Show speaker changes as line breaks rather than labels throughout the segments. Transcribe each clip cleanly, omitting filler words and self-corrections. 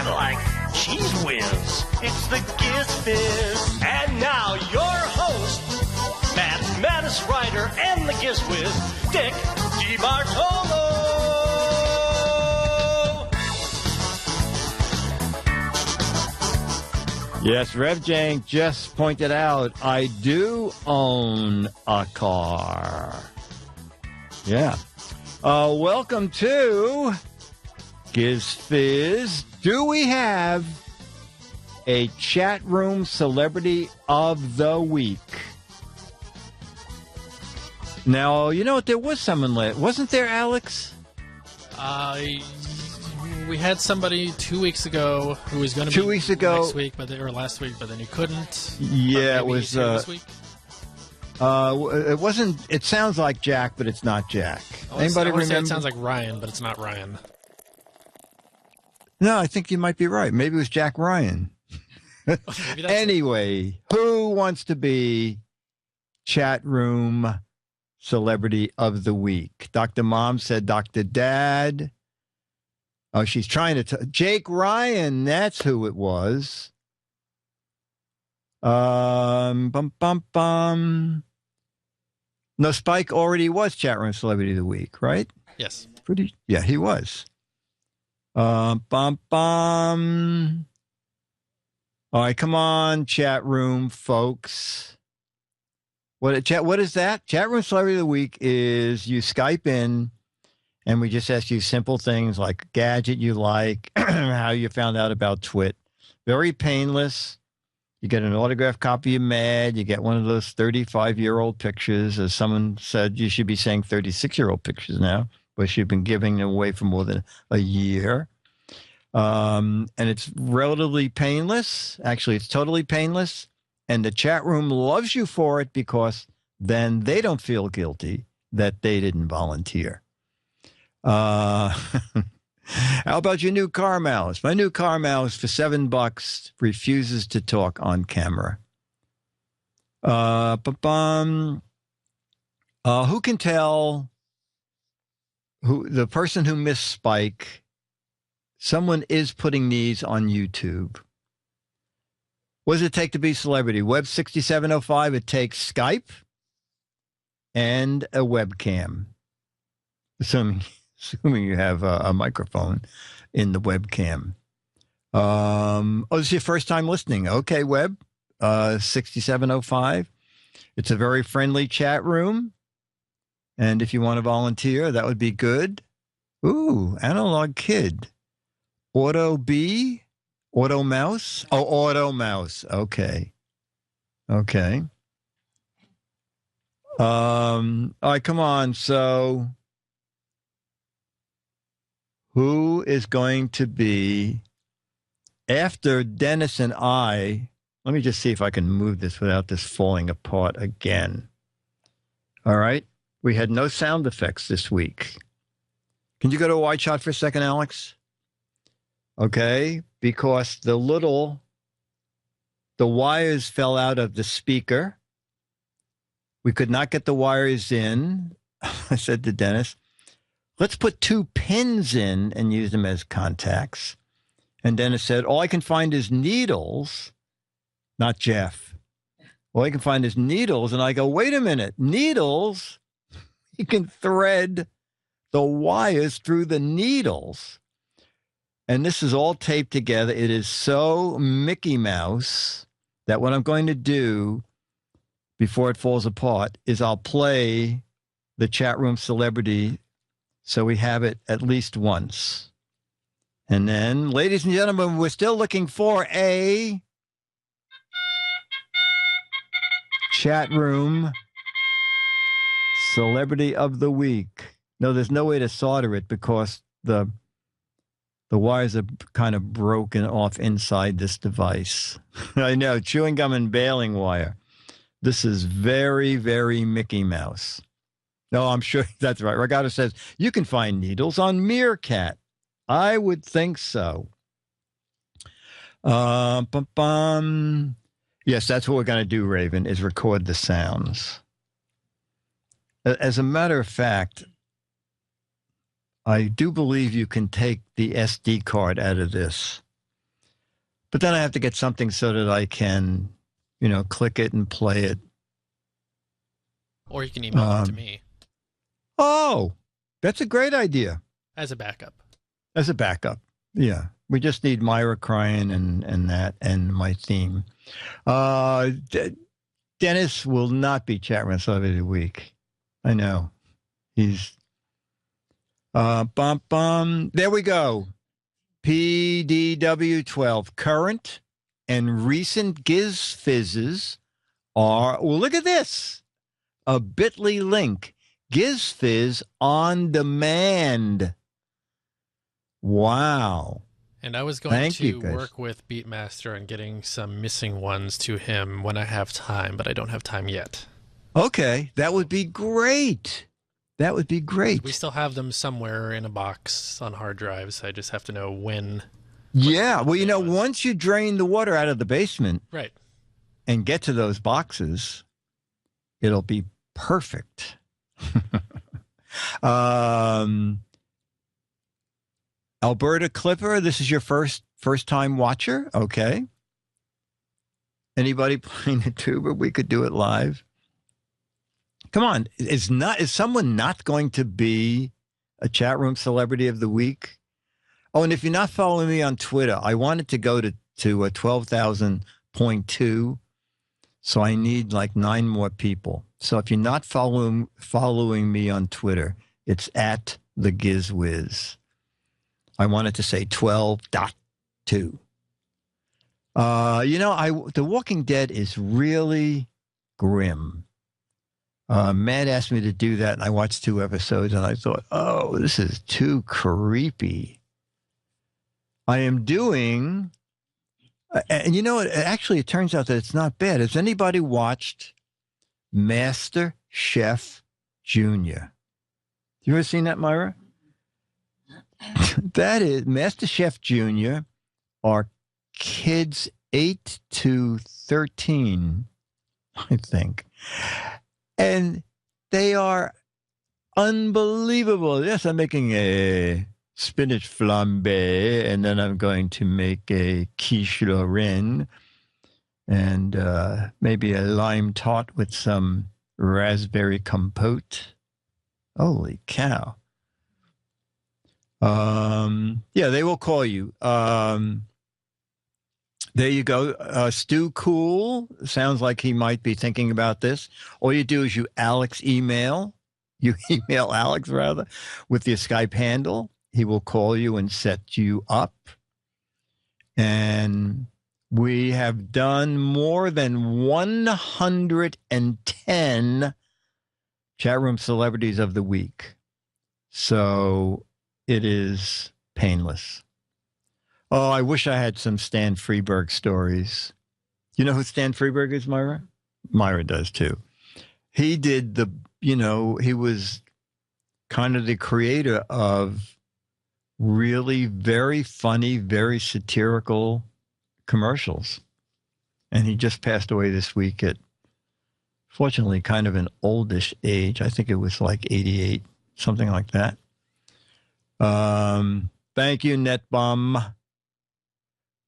kind of like cheese whiz. It's the Giz Fiz. And now your host, mathematics writer and the Giz Fiz, Dick DeBartolo.
Yes, Rev Jank just pointed out, I do own a car. Yeah. Welcome to Giz Fiz. Do we have a chat room celebrity of the week? Now, you know what? There was someone last. Wasn't there, Alex?
We had somebody 2 weeks ago who was going to be
2 weeks ago
next week, or last week, but then he couldn't.
Yeah, it was.
This week.
It wasn't. It sounds like Jack, but it's not Jack. Anybody remember?
It sounds like Ryan, but it's not Ryan.
No, I think you might be right. Maybe it was Jack Ryan. Anyway, who wants to be chat room celebrity of the week? Dr. Mom said Dr. Dad. Oh, she's trying to Jake Ryan, that's who it was. Bum, bum, bum. No, Spike already was chat room celebrity of the week, right?
Yes.
Yeah, he was. Bum, bum. All right, come on, chat room folks. What is that? Chat room celebrity of the week is you Skype in, and we just ask you simple things like gadget you like, how you found out about Twit. Very painless. You get an autographed copy of Mad. You get one of those 35-year-old pictures. As someone said, you should be saying 36-year-old pictures now, but you've been giving them away for more than a year. And it's relatively painless. Actually, it's totally painless. And the chat room loves you for it because then they don't feel guilty that they didn't volunteer. How about your new car mouse? My new car mouse for $7 refuses to talk on camera. Who can tell who the person who missed Spike? Someone is putting these on YouTube. What does it take to be a celebrity? Web 6705, it takes Skype and a webcam. Assuming you have a microphone in the webcam. This is your first time listening. Okay, Web 6705. It's a very friendly chat room. And if you want to volunteer, that would be good. Ooh, Analog Kid. Auto B? Auto Mouse? Oh, Auto Mouse. Okay. Okay. All right, come on. So who is going to be after Dennis and I? Let me just see if I can move this without this falling apart again. All right. We had no sound effects this week. Can you go to a wide shot for a second, Alex? Okay. Because the wires fell out of the speaker. We could not get the wires in. I said to Dennis, let's put 2 pins in and use them as contacts. And Dennis said, all I can find is needles, not Jeff. All I can find is needles. And I go, wait a minute, needles? You can thread the wires through the needles. And this is all taped together. It is so Mickey Mouse that what I'm going to do before it falls apart is I'll play the chat room celebrity so we have it at least once. And then, ladies and gentlemen, we're still looking for a chat room celebrity of the week. No, there's no way to solder it because the wires are kind of broken off inside this device. I know, chewing gum and baling wire. This is very, very Mickey Mouse. No, I'm sure that's right. Regatta says, you can find needles on Meerkat. I would think so. Yes, that's what we're going to do, Raven, is record the sounds. As a matter of fact, I do believe you can take the SD card out of this. But then I have to get something so that I can, click it and play it.
Or you can email it to me.
Oh, that's a great idea.
As a backup.
As a backup. Yeah. We just need Myra crying and that and my theme. Dennis will not be chat room celebrity of the week. I know. He's there we go. PDW12. Current and recent Giz Fizzes are, well, look at this. A bit.ly link. Giz Fiz on demand. Wow.
And I was going to work with Beatmaster on getting some missing ones to him when I have time, but I don't have time yet.
Okay. That would be great. That would be great.
We still have them somewhere in a box on hard drives. I just have to know when.
Yeah. Well, once you drain the water out of the basement.
Right.
And get to those boxes, it'll be perfect. Alberta Clipper, this is your first time watcher? Okay. Anybody playing a tuba? We could do it live. Come on. Is someone not going to be a chat room celebrity of the week? Oh, and if you're not following me on Twitter, I wanted to go to 12,000.2. So I need like 9 more people. So if you're not following me on Twitter, it's at the GizWiz. I wanted to say 12.2. The Walking Dead is really grim. Matt asked me to do that, and I watched 2 episodes, and I thought, oh, this is too creepy. I am doing... And actually, it turns out that it's not bad. Has anybody watched Master Chef Junior? You ever seen that, Myra? That is Master Chef Junior are kids 8 to 13, I think. And they are unbelievable. Yes, I'm making a spinach flambe, and then I'm going to make a quiche Lorraine and maybe a lime tart with some raspberry compote. Holy cow. Yeah, they will call you. There you go. Stu Cool. Sounds like he might be thinking about this. All you do is you email Alex rather with your Skype handle. He will call you and set you up. And we have done more than 110 chat room celebrities of the week. So it is painless. Oh, I wish I had some Stan Freberg stories. You know who Stan Freberg is, Myra? Myra does too. He did he was kind of the creator of really very funny, very satirical commercials. And he just passed away this week at, fortunately, kind of an oldish age. I think it was like 88, something like that. Thank you, NetBum.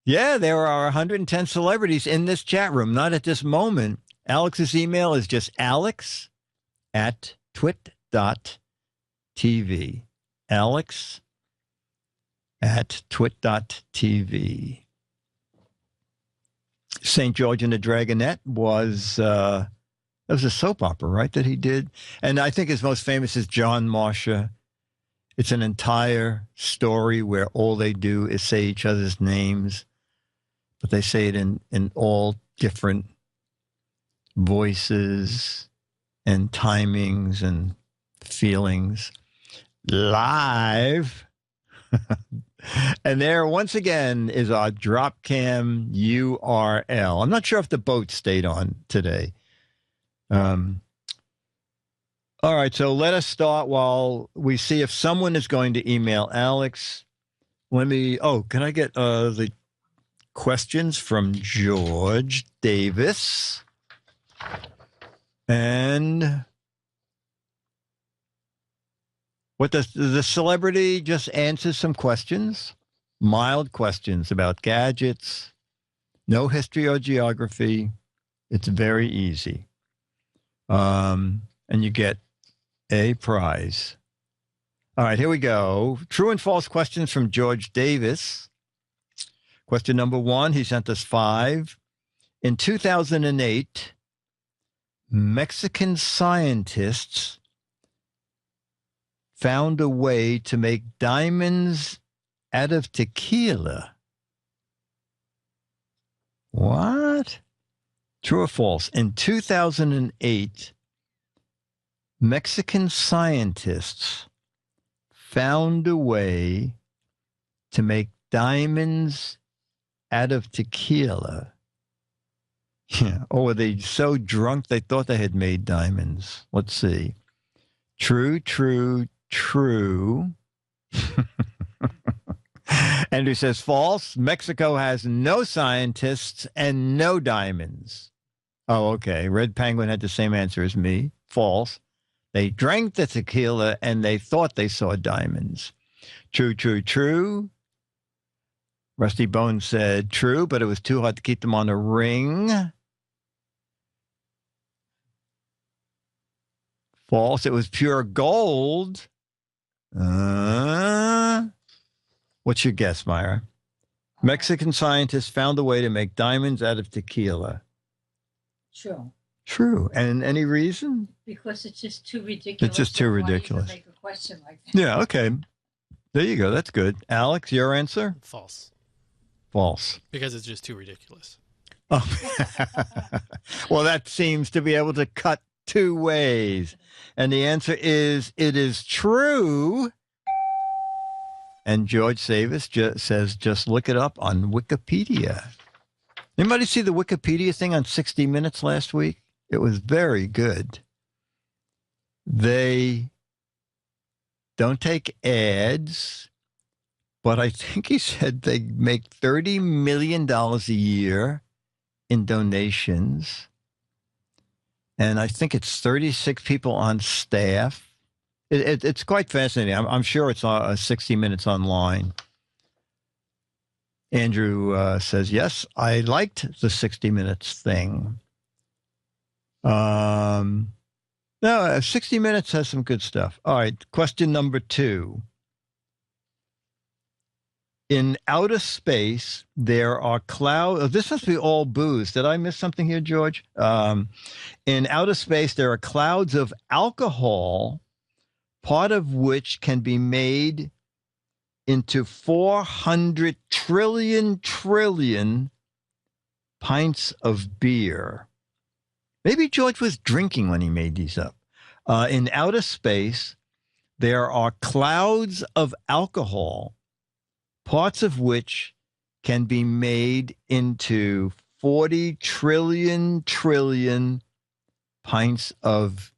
Yeah, there are 110 celebrities in this chat room. Not at this moment. Alex's email is just alex@twit.tv. alex@twit.tv. St. George and the Dragonette was a soap opera, right, that he did? And I think his most famous is John Marsha. It's an entire story where all they do is say each other's names, but they say it in all different voices and timings and feelings. Live. And there, once again, is our Dropcam URL. I'm not sure if the boat stayed on today. All right, so let us start while we see if someone is going to email Alex. Can I get the questions from George Davis? And what does the celebrity just answer some questions? Mild questions about gadgets, No history or geography. It's very easy. And you get a prize. All right, here we go. True and false questions from George Davis. Question number 1, he sent us 5. In 2008, Mexican scientists found a way to make diamonds out of tequila. What? True or false? In 2008, Mexican scientists found a way to make diamonds out of tequila. Yeah. Or were they so drunk they thought they had made diamonds? Let's see. True, true, true. Andrew says false. Mexico has no scientists and no diamonds. Oh, okay. Red Penguin had the same answer as me. False. They drank the tequila and they thought they saw diamonds. True, true, true. Rusty Bones said true, but it was too hard to keep them on a ring. False. It was pure gold. What's your guess, Myra? Mexican scientists found a way to make diamonds out of tequila.
True.
True. And any reason?
Because it's just too ridiculous.
It's just too ridiculous.
To make a question like that.
Yeah, okay. There you go. That's good. Alex, your answer?
False.
False.
Because it's just too ridiculous.
Oh. Well, that seems to be able to cut two ways. And the answer is, it is true. And George Savis says, just look it up on Wikipedia. Anybody see the Wikipedia thing on 60 Minutes last week? It was very good. They don't take ads, but I think he said they make $30 million a year in donations. And I think it's 36 people on staff. It's quite fascinating. I'm sure it's 60 Minutes online. Andrew says, yes, I liked the 60 Minutes thing. No, 60 Minutes has some good stuff. All right, question number 2. In outer space, there are clouds. Oh, this must be all booze. Did I miss something here, George? In outer space, there are clouds of alcohol, part of which can be made into 400 trillion pints of beer. Maybe George was drinking when he made these up. In outer space, there are clouds of alcohol, parts of which can be made into 40 trillion pints of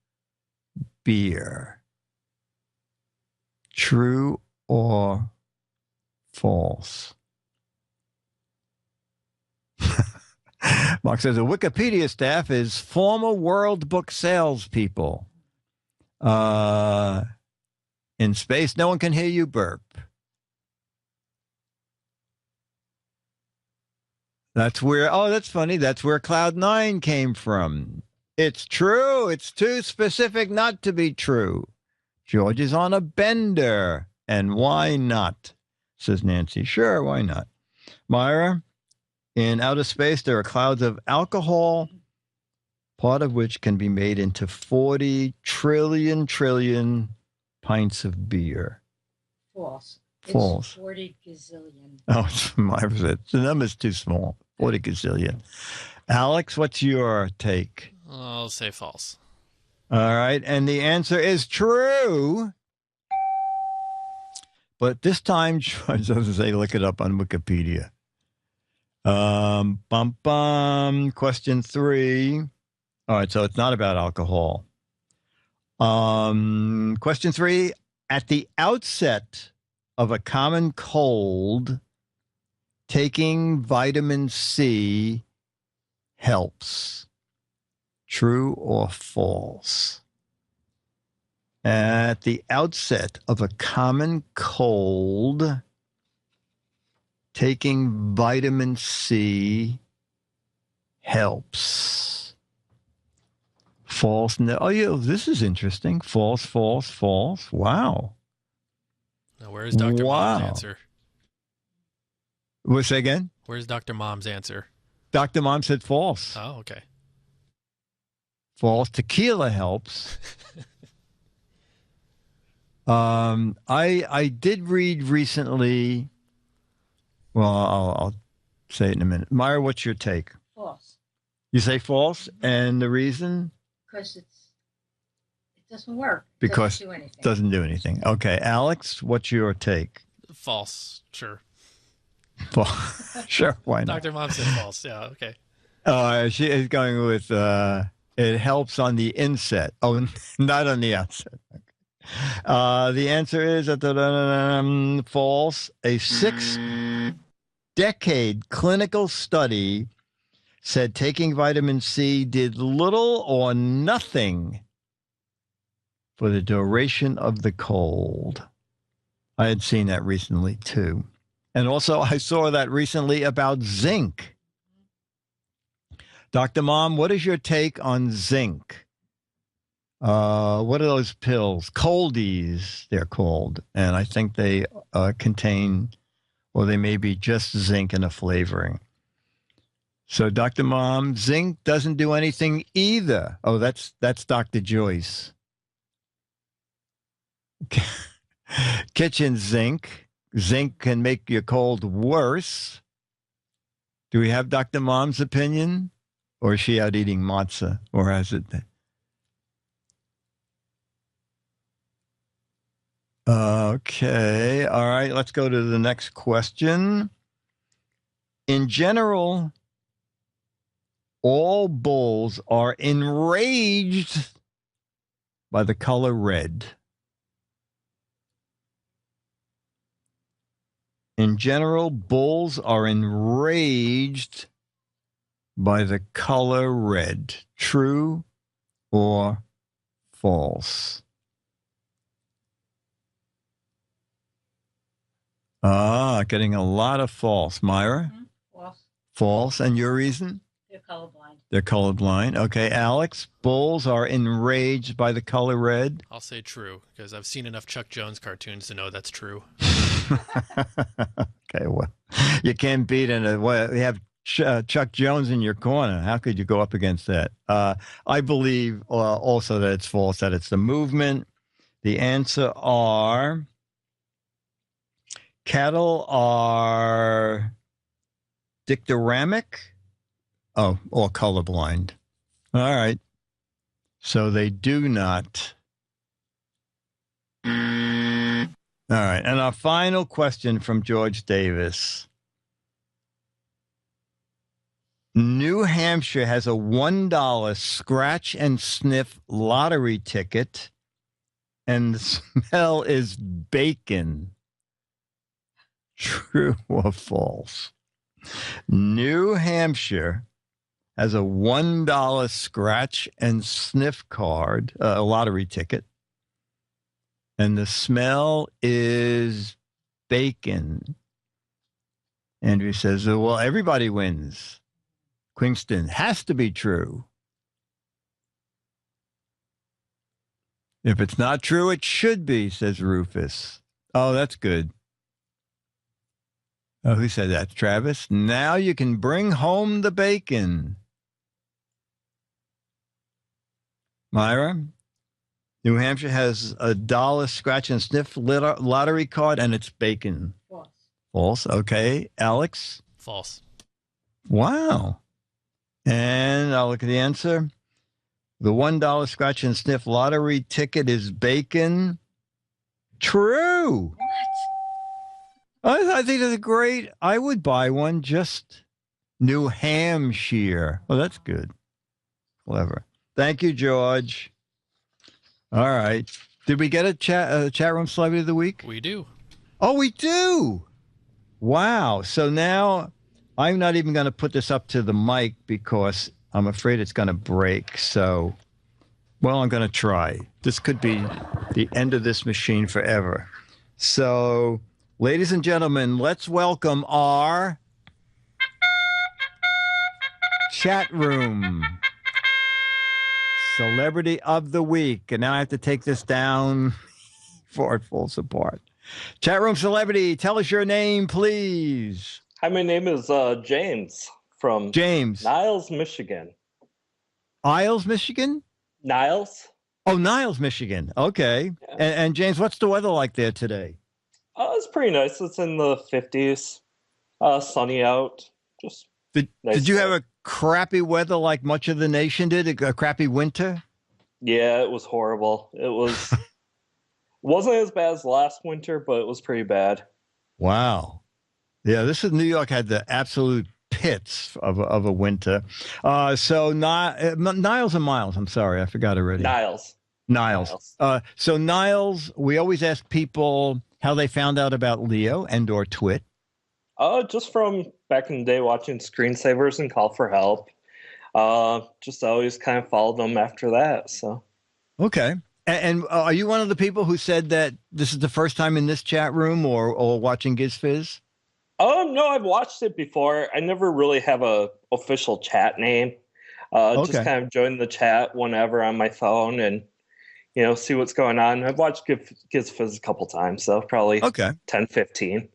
beer. True or false? Mark says the Wikipedia staff is former World Book salespeople. In space, no one can hear you burp. That's where, oh, that's funny. That's where Cloud 9 came from. It's true. It's too specific not to be true. George is on a bender. And why not? Says Nancy. Sure, why not? Myra, in outer space, there are clouds of alcohol, part of which can be made into 40 trillion pints of beer.
False.
False.
It's 40 gazillion.
Oh, Myra said the number's too small. 40 gazillion. Alex, what's your take?
I'll say false.
All right. And the answer is true. But this time, George doesn't say look it up on Wikipedia. Question 3. All right. So it's not about alcohol. Question 3. At the outset of a common cold, taking vitamin C helps. True or false? At the outset of a common cold, taking vitamin C helps. False. No. Oh, yeah, this is interesting. False, false, false. Wow.
Now, where's Dr. Mom's answer?
What's that again?
Where's Dr. Mom's answer?
Dr. Mom said false.
Oh, okay.
False. Tequila helps. I did read recently. Well, I'll say it in a minute. Myra, what's your take?
False.
You say false, and the reason?
Because it doesn't work.
Because
it
doesn't do anything. Okay, Alex, what's your take?
False. Sure.
Sure, why not?
Dr. Mom said false. Yeah, okay.
She is going with it helps on the inset. Oh, not on the outset. Okay. The answer is false. A 6-decade clinical study said taking vitamin C did little or nothing for the duration of the cold. I had seen that recently, too. And also, I saw that recently about zinc. Dr. Mom, what is your take on zinc? What are those pills? Coldies, they're called. And I think they contain, or they may be just zinc in a flavoring. So, Dr. Mom, zinc doesn't do anything either. Oh, that's Dr. Joyce. Kitchen zinc. Zinc can make your cold worse. Do we have Dr. Mom's opinion? Or is she out eating matzah? Or has it? Okay. All right. Let's go to the next question. In general, all bulls are enraged by the color red. In general, bulls are enraged by the color red. True or false? Getting a lot of false. Myra?
Mm-hmm. False.
False. And your reason?
They're colorblind.
They're colorblind. Okay, Alex, bulls are enraged by the color red.
I'll say true, because I've seen enough Chuck Jones cartoons to know that's true.
Okay, well, you can't beat it. Well, you have Chuck Jones in your corner. How could you go up against that? I believe also that it's false, that it's the movement. The answer are cattle are dictoramic. Oh, or colorblind. All right. So they do not. All right. And our final question from George Davis. New Hampshire has a $1 scratch and sniff lottery ticket, and the smell is bacon. True or false? New Hampshire has a $1 scratch and sniff card, a lottery ticket, and the smell is bacon. Andrew says, well, everybody wins. Quingston, has to be true. If it's not true, it should be, says Rufus. Oh, that's good. Oh, who said that? Travis? Now you can bring home the bacon. Myra? New Hampshire has a $1 scratch and sniff lottery card, and it's bacon.
False.
False. Okay. Alex?
False.
Wow. And I'll look at the answer. The $1 scratch and sniff lottery ticket is bacon. True.
What?
I think that's great. I would buy one. Just New Hampshire. Well, that's good. Clever. Thank you, George. All right. Did we get a chat room celebrity of the week?
We do.
Oh, we do. Wow. So now I'm not even going to put this up to the mic because I'm afraid it's going to break. So, well, I'm going to try. This could be the end of this machine forever. So, ladies and gentlemen, let's welcome our Chat room. Celebrity of the week. And now I have to take this down before it falls apart. Chat room celebrity, tell us your name, please.
Hi, my name is James from Niles, Michigan.
Isles, Michigan?
Niles.
Oh, Niles, Michigan. Okay. Yeah. And James, what's the weather like there today?
It's pretty nice. It's in the 50s. Sunny out. Just
Did you have a crappy weather like much of the nation did? A crappy winter?
Yeah, it was horrible. It wasn't as bad as last winter, but it was pretty bad.
Wow. Yeah, New York had the absolute pits of a winter. So Niles and Miles, I'm sorry, I forgot already. Niles. So Niles, we always ask people how they found out about Leo and or Twit.
Just from back in the day watching Screensavers and Call for Help. Just always kind of followed them after that. So.
Okay. And are you one of the people who said that this is the first time in this chat room or watching Giz Fiz?
Oh, no, I've watched it before. I never really have a official chat name. Just kind of join the chat whenever on my phone and, see what's going on. I've watched Giz Fiz a couple times, so probably 10, 15.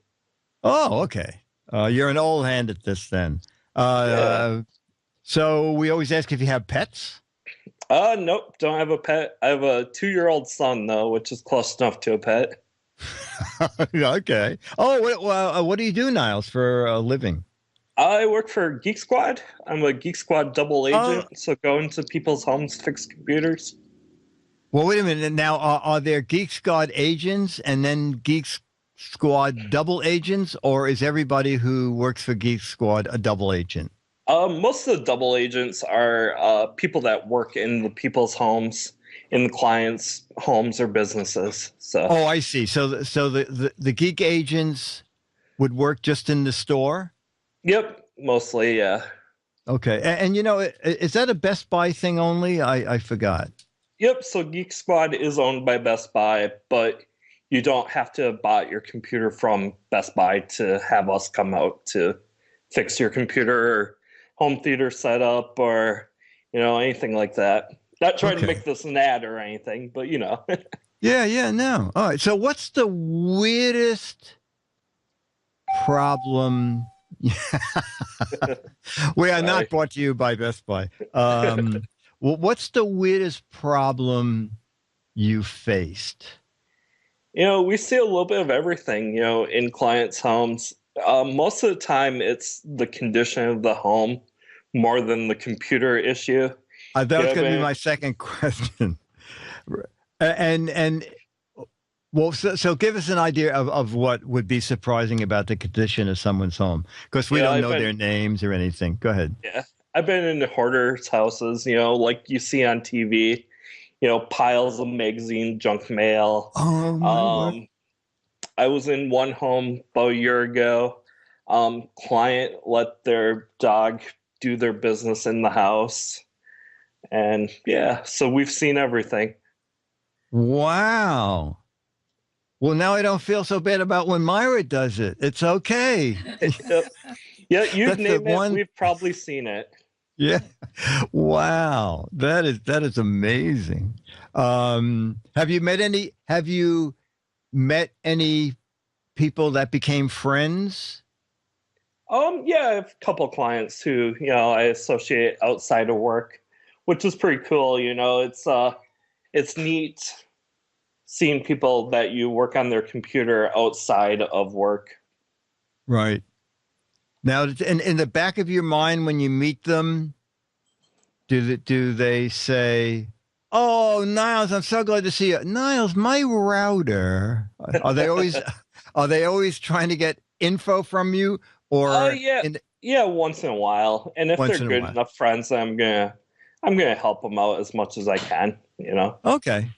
Oh, okay. You're an old hand at this then. So we always ask if you have pets.
Nope, don't have a pet. I have a 2-year-old son, though, which is close enough to a pet.
Okay. Oh, what do you do, Niles, for a living?
I work for Geek Squad. I'm a Geek Squad double agent, so go into people's homes, fix computers.
Well, wait a minute. Now, are there Geek Squad agents and then Geek Squad double agents, or is everybody who works for Geek Squad a double agent?
Most of the double agents are people that work in the people's homes, in the clients' homes or businesses. So. Oh,
I see. So the geek agents would work just in the store?
Yep, mostly, yeah.
Okay. And is that a Best Buy thing only? I forgot.
Yep, so Geek Squad is owned by Best Buy, but you don't have to buy your computer from Best Buy to have us come out to fix your computer or home theater setup or, anything like that. Not trying to make this an ad or anything, but,
Yeah, no. All right. So what's the weirdest problem? We are not brought to you by Best Buy. What's the weirdest problem you faced?
We see a little bit of everything, in clients' homes. Most of the time, it's the condition of the home more than the computer issue.
That was going to be my second question. So give us an idea of what would be surprising about the condition of someone's home, because we don't know their names or anything. Go ahead.
Yeah, I've been in hoarders' houses, like you see on TV, piles of magazine junk mail.
Oh, my God.
I was in one home about a year ago. Client let their dog do their business in the house. And so we've seen everything.
Wow. Well, now I don't feel so bad about when Myra does it. It's okay.
Yeah, you name it, we've probably seen it.
Yeah. Wow. That is amazing. Have you met any people that became friends?
Yeah, I have a couple of clients who, I associate outside of work, which is pretty cool. It's neat seeing people that you work on their computer outside of work.
Right. Now, in the back of your mind, when you meet them, do they say, "Oh, Niles, I'm so glad to see you. Niles, my router." Are they always trying to get info from you? Or
once in a while. And if they're good enough friends, I'm gonna help them out as much as I can.
Okay,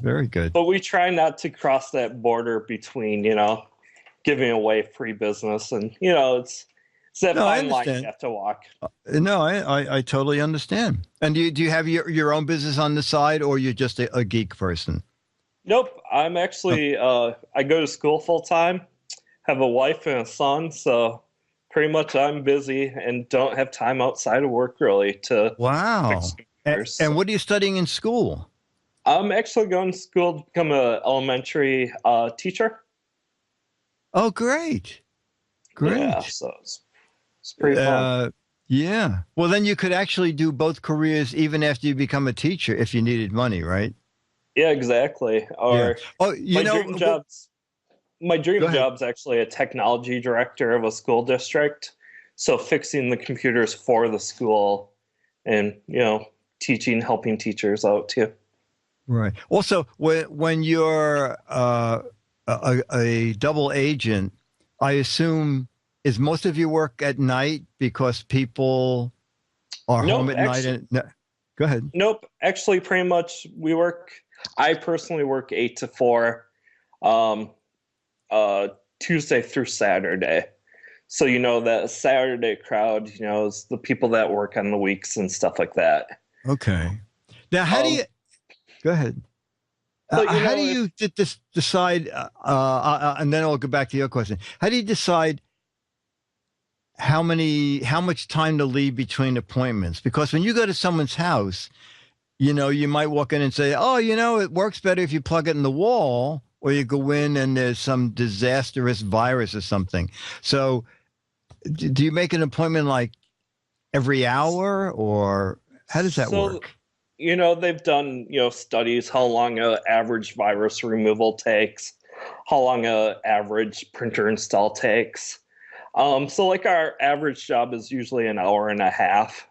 very good.
But we try not to cross that border between giving away free business and it's that fine line you have to walk.
No, I totally understand. And do you have your own business on the side, or you're just a geek person?
Nope, I'm actually I go to school full time, have a wife and a son, so pretty much I'm busy and don't have time outside of work really to
Wow.
fix computers.
And what are you studying in school?
I'm actually going to school to become an elementary teacher.
Oh, great. Great.
Yeah, so it's pretty fun.
Yeah. Well, then you could actually do both careers even after you become a teacher if you needed money, right?
Yeah, exactly. Or
Oh, you know,
my dream job's actually a technology director of a school district. So fixing the computers for the school and, teaching, helping teachers out too.
Right. Also, when you're a double agent, I assume is most of your work at night because people are home at night. Go ahead.
Nope. Actually, pretty much I personally work 8 to 4, Tuesday through Saturday. So, that Saturday crowd, is the people that work on the weeks and stuff like that.
Okay. Now, how do you, go ahead. How do you decide, and then I'll go back to your question. How do you decide how much time to leave between appointments? Because when you go to someone's house, you might walk in and say, oh, it works better if you plug it in the wall, or you go in and there's some disastrous virus or something. So do you make an appointment like every hour, or how does that work?
They've done, studies, how long an average virus removal takes, how long an average printer install takes. So like our average job is usually an hour and a half,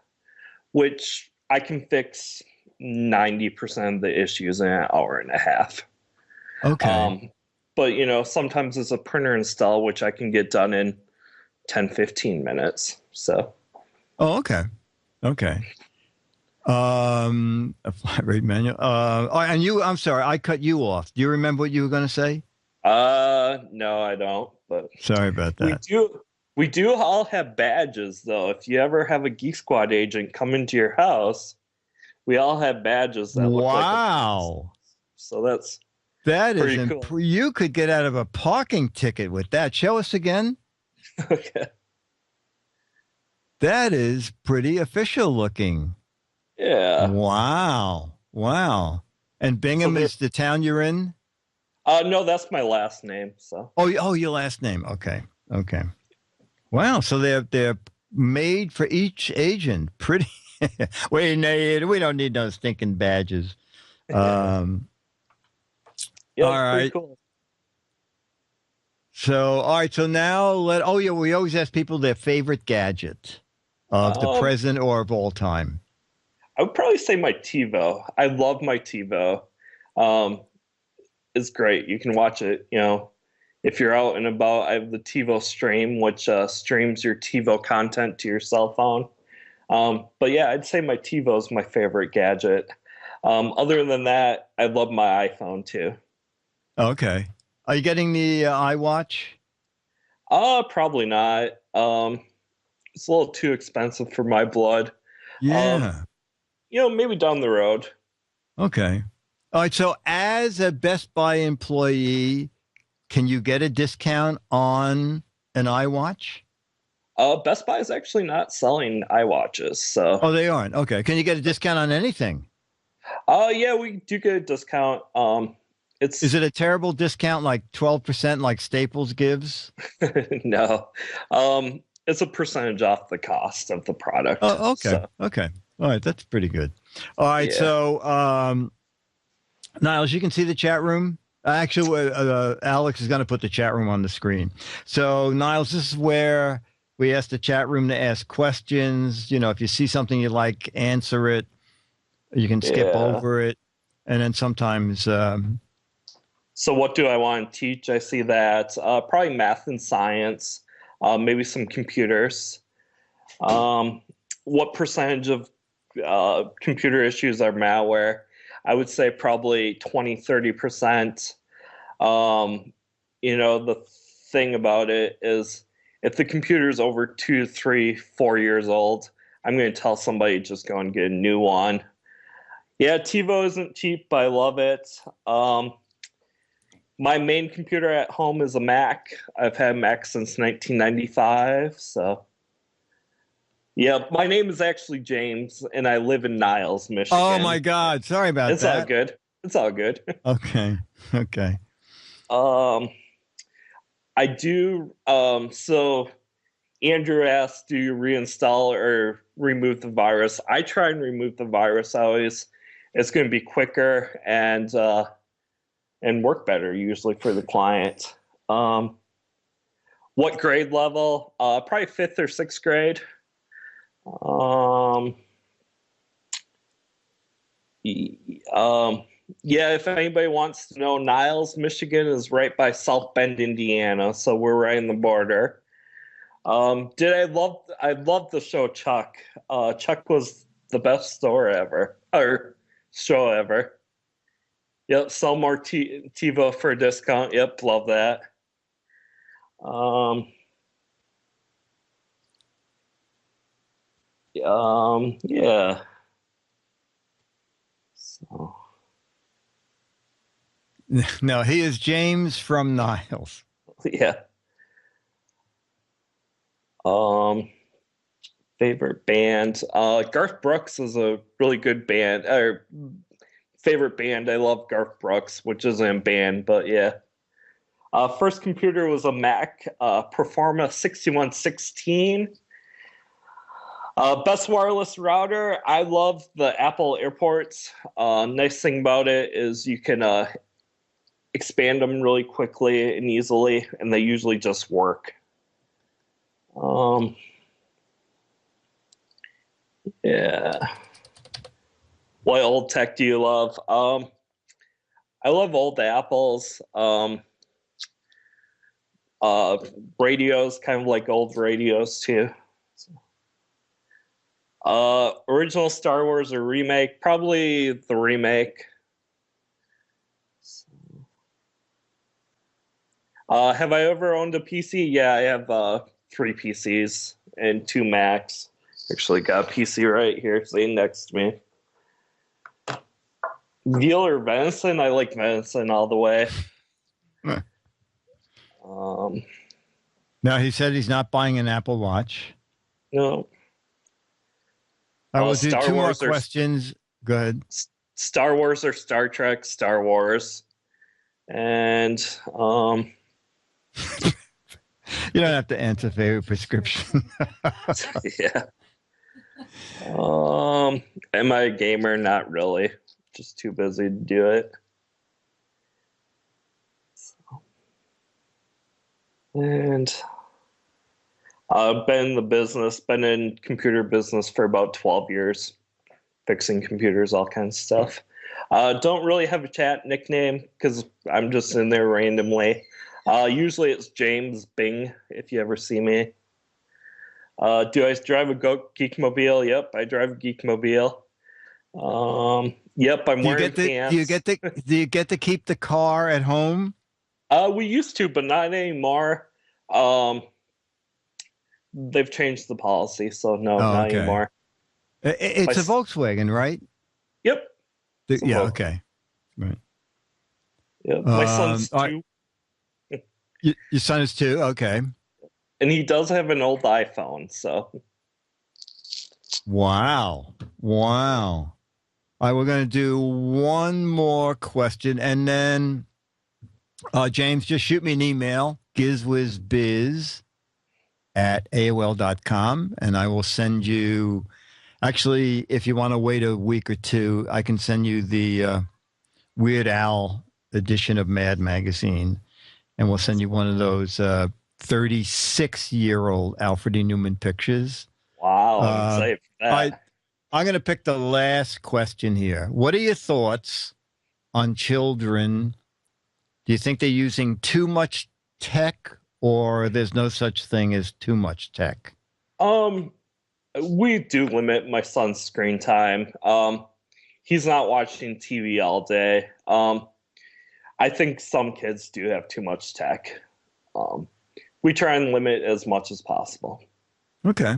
which I can fix 90% of the issues in an hour and a half.
Okay.
But, sometimes it's a printer install, which I can get done in 10, 15 minutes. So.
Oh, okay. Okay. A flat rate manual. And I'm sorry, I cut you off. Do you remember what you were going to say?
No, I don't. But
sorry about that.
We do all have badges, though. If you ever have a Geek Squad agent come into your house, we all have badges that look like.
Wow.
So that's
pretty
cool.
You could get out of a parking ticket with that. Show us again.
Okay.
That is pretty official looking.
Yeah.
Wow. And Bingham is the town you're in?
No, that's my last name. So.
Oh, your last name. Okay. Wow. So they're made for each agent. Pretty. we don't need those stinking badges.
Yeah,
all right. Cool. So, all right. So now we always ask people their favorite gadget of the present or of all time.
I would probably say my TiVo. I love my TiVo. It's great. You can watch it, if you're out and about. I have the TiVo Stream, which streams your TiVo content to your cell phone. But yeah, I'd say my TiVo is my favorite gadget. Other than that, I love my iPhone too.
Okay. Are you getting the iWatch?
Probably not. It's a little too expensive for my blood.
Yeah.
Maybe down the road.
Okay. All right. So as a Best Buy employee, can you get a discount on an iWatch?
Best Buy is actually not selling iWatches. So.
Oh, they aren't. Okay. Can you get a discount on anything?
Yeah, we do get a discount.
Is it a terrible discount, like 12%, like Staples gives?
No. It's a percentage off the cost of the product.
Oh, okay.
So.
Okay. All right. That's pretty good. All right. Yeah. So, Niles, you can see the chat room. Actually, Alex is going to put the chat room on the screen. So, Niles, this is where we ask the chat room to ask questions. If you see something you like, answer it. You can skip over it. And then sometimes...
So what do I want to teach? I see that probably math and science, maybe some computers. What percentage of computer issues are malware? I would say probably 20, 30%. The thing about it is if the computer is over 2, 3, 4 years old, I'm going to tell somebody just go and get a new one. Yeah, TiVo isn't cheap, but I love it. My main computer at home is a Mac. I've had Mac since 1995. So, yeah, my name is actually James, and I live in Niles, Michigan.
Oh my God! Sorry about
It's
that.
all good. It's all good.
Okay. Okay.
I do. So Andrew asked, "Do you reinstall or remove the virus?" I try and remove the virus always. It's going to be quicker and work better usually for the client. What grade level? Probably 5th or 6th grade. Yeah, if anybody wants to know, Niles, Michigan is right by South Bend, Indiana, so we're right in the border. I love the show Chuck. Chuck was the best show ever. Yep, sell more TiVo for a discount. Yep, love that. Yeah. So.
No, he is James from Niles.
Yeah. Favorite band. Garth Brooks is a really good band. Favorite band. I love Garth Brooks, which isn't a band, but yeah. First computer was a Mac, Performa 6116. Best wireless router. I love the Apple airports. Nice thing about it is you can expand them really quickly and easily, and they usually just work. Yeah. What old tech do you love? I love old Apples. Radios, kind of like old radios too. Original Star Wars or remake? Probably the remake. Have I ever owned a PC? Yeah, I have 3 PCs and 2 Macs. Actually got a PC right here sitting next to me. Veal or venison? I like venison all the way.
Now, he said he's not buying an Apple Watch.
No.
I will do 2 more questions. Go ahead.
Star Wars or Star Trek? Star Wars. And
you don't have to answer favorite prescription.
yeah. Am I a gamer? Not really. Just too busy to do it. And I've been in computer business for about 12 years, fixing computers, all kinds of stuff. Don't really have a chat nickname because I'm just in there randomly. Usually it's James Bing, if you ever see me. Do I drive a Geekmobile? Yep, I drive a Geekmobile. Yep, I'm wearing pants.
Do you get to keep the car at home?
We used to, but not anymore. They've changed the policy, so no, not anymore.
It's a Volkswagen, right?
Yep.
Yeah, okay. Right.
Yeah, my son's 2.
Your son is 2? Okay.
And he does have an old iPhone, so.
Wow. All right, we're going to do one more question, and then James, just shoot me an email, gizwizbiz@aol.com, and I will send you. Actually, if you want to wait a week or 2, I can send you the Weird Al edition of Mad Magazine, and we'll send you one of those 36-year-old Alfred E. Newman pictures.
Wow, I'm excited for that.
I'm going to pick the last question here. What are your thoughts on children? Do you think they're using too much tech, or there's no such thing as too much tech?
We do limit my son's screen time. He's not watching TV all day. I think some kids do have too much tech. We try and limit as much as possible.
Okay.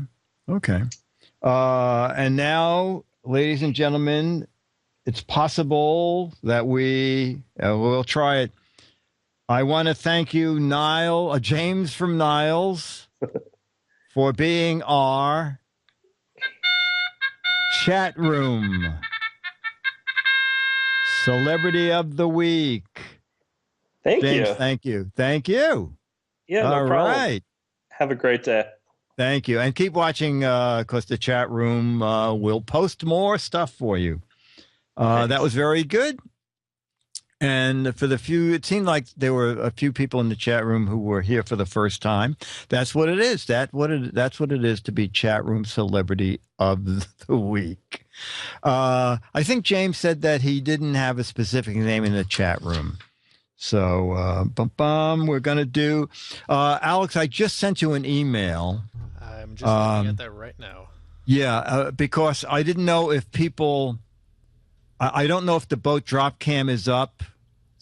And now, ladies and gentlemen, it's possible that we'll try it. I want to thank you, James from Niles, for being our chat room celebrity of the week.
Thank
James,
you.
thank you. Thank you.
Yeah, no
All
problem.
right.
Have a great day.
Thank you. And keep watching because the chat room will post more stuff for you. That was very good. And for it seemed like there were a few people in the chat room who were here for the first time. That's what it is. That's what it is to be chat room celebrity of the week. I think James said that he didn't have a specific name in the chat room. So, we're going to do, Alex, I just sent you an email.
I'm just looking at that right now.
Yeah, because I didn't know if people, I don't know if the boat drop cam is up.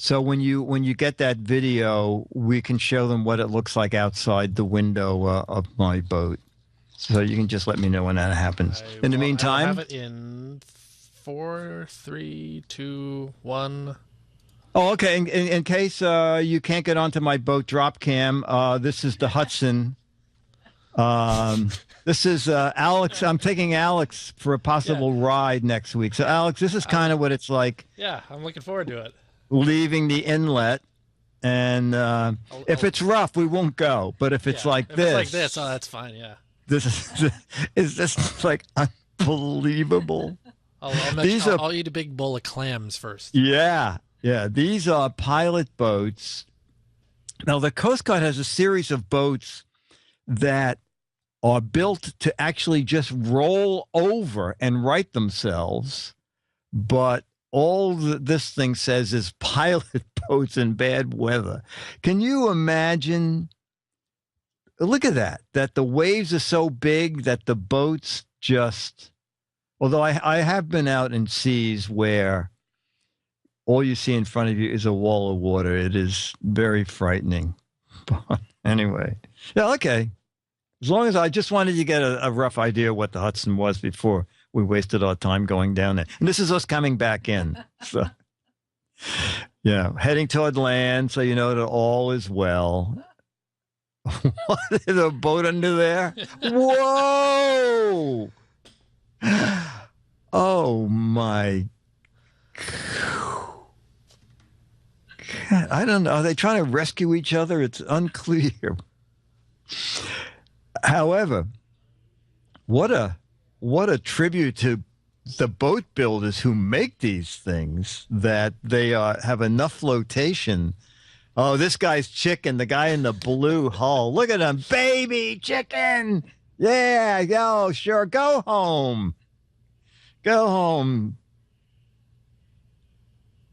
So when you get that video, we can show them what it looks like outside the window of my boat. So you can just let me know when that happens. In the meantime,
I have it in 4, 3, 2, 1.
Oh, okay. In case you can't get onto my boat drop cam, this is the Hudson. This is Alex. I'm taking Alex for a possible ride next week. So, Alex, this is kind of what it's like.
Yeah, I'm looking forward to it.
Leaving the inlet. And if it's rough, we won't go. But if it's like this.
It's like this, oh, that's fine, yeah.
Is this like unbelievable?
I'll eat a big bowl of clams first.
Yeah. Yeah, these are pilot boats. Now, the Coast Guard has a series of boats that are built to actually just roll over and right themselves. But all this thing says is pilot boats in bad weather. Can you imagine? Look at that the waves are so big that the boats just, although I have been out in seas where all you see in front of you is a wall of water. It is very frightening. But anyway, yeah, okay. As long as I just wanted you to get a rough idea what the Hudson was before we wasted our time going down there. And this is us coming back in. So, yeah, heading toward land, so you know that all is well. What is a boat under there? Whoa! Oh, my God, I don't know. Are they trying to rescue each other? It's unclear. However, what a tribute to the boat builders who make these things, that they have enough flotation. Oh, this guy's chicken, the guy in the blue hull. Look at him, baby chicken. Yeah, go, sure, go home. Go home.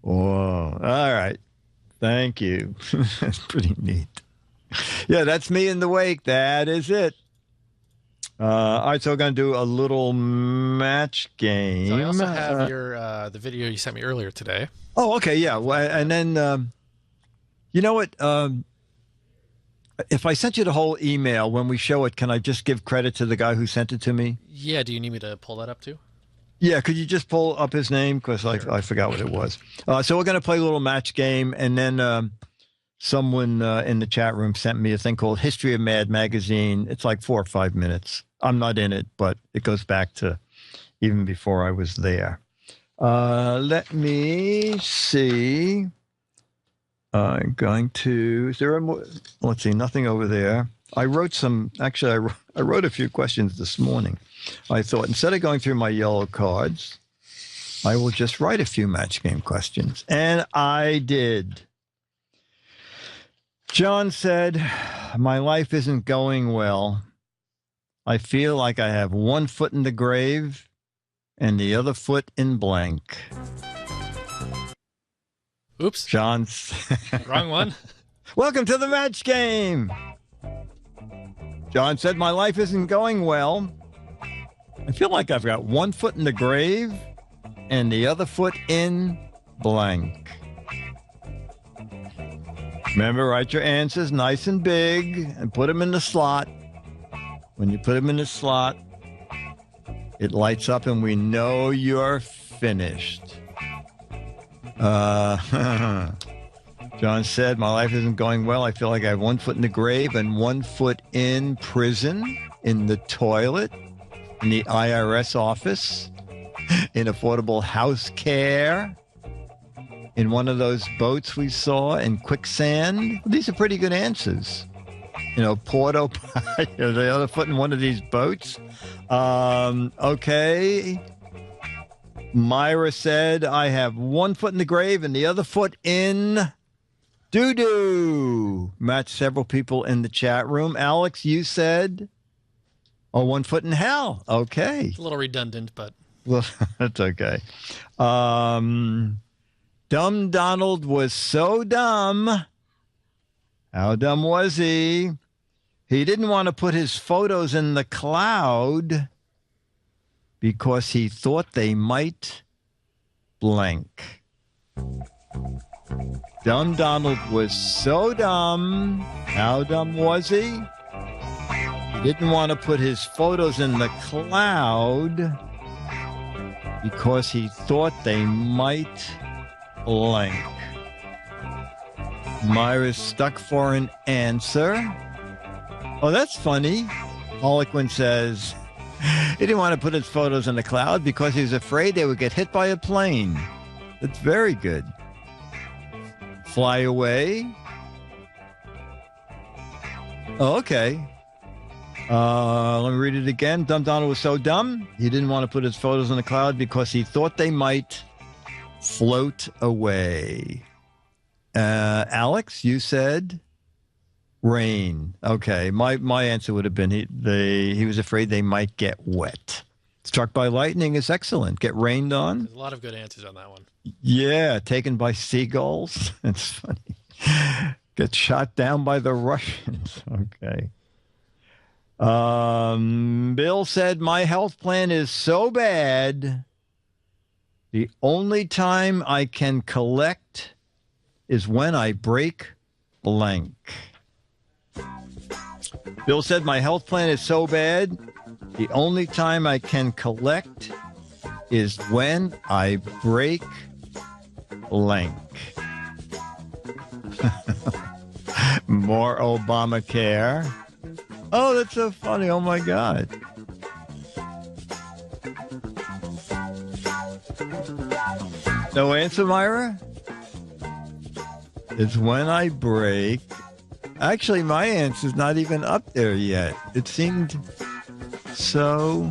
Whoa, all right. Thank you. That's pretty neat. Yeah, that's me in the wake. That is it. All right, so we're going to do a little match game.
So I also have the video you sent me earlier today.
Oh, okay, yeah. Well, and then, you know what? If I sent you the whole email, when we show it, can I just give credit to the guy who sent it to me?
Yeah, do you need me to pull that up too?
Yeah, could you just pull up his name? Because
Sure.
I forgot what it was. So we're going to play a little match game, and then someone in the chat room sent me a thing called History of Mad Magazine. It's like 4 or 5 minutes. I'm not in it, but it goes back to even before I was there. Let me see. I'm going to, is there a more, let's see, nothing over there. I wrote I wrote a few questions this morning. I thought instead of going through my yellow cards, I will just write a few match game questions. And I did. John said, my life isn't going well. I feel like I have one foot in the grave and the other foot in blank.
Oops.
John's
Wrong one.
Welcome to the match game. John said, my life isn't going well. I feel like I've got one foot in the grave and the other foot in blank. Remember, write your answers nice and big and put them in the slot. When you put them in the slot, it lights up and we know you're finished. John said, my life isn't going well. I feel like I have 1 foot in the grave and 1 foot in prison, in the toilet, in the IRS office, in affordable house care, in one of those boats we saw in quicksand. These are pretty good answers. Porto, the other foot in one of these boats. Okay. Myra said, I have 1 foot in the grave and the other foot in doo-doo. Matched several people in the chat room. Alex, you said, 1 foot in hell. Okay.
It's a little redundant, but.
Well, that's okay. Dumb Donald was so dumb. How dumb was he? He didn't want to put his photos in the cloud because he thought they might blank. Dumb Donald was so dumb. How dumb was he? He didn't want to put his photos in the cloud because he thought they might blank. Myra's stuck for an answer. Oh, that's funny. Harlequin says he didn't want to put his photos in the cloud because he was afraid they would get hit by a plane. That's very good. Fly away. Oh, okay. Let me read it again. Dumb Donald was so dumb, he didn't want to put his photos in the cloud because he thought they might float away. Alex, you said rain. Okay, my answer would have been he was afraid they might get wet. Struck by lightning is excellent. Get rained on.
There's a lot of good answers on that one.
Yeah, taken by seagulls. It's funny. Get shot down by the Russians. Okay. Bill said, my health plan is so bad, the only time I can collect is when I break blank. Bill said, my health plan is so bad, the only time I can collect is when I break blank. More Obamacare. Oh, that's so funny. Oh, my God. No answer, Myra? It's when I break. Actually, my answer's not even up there yet. It seemed so.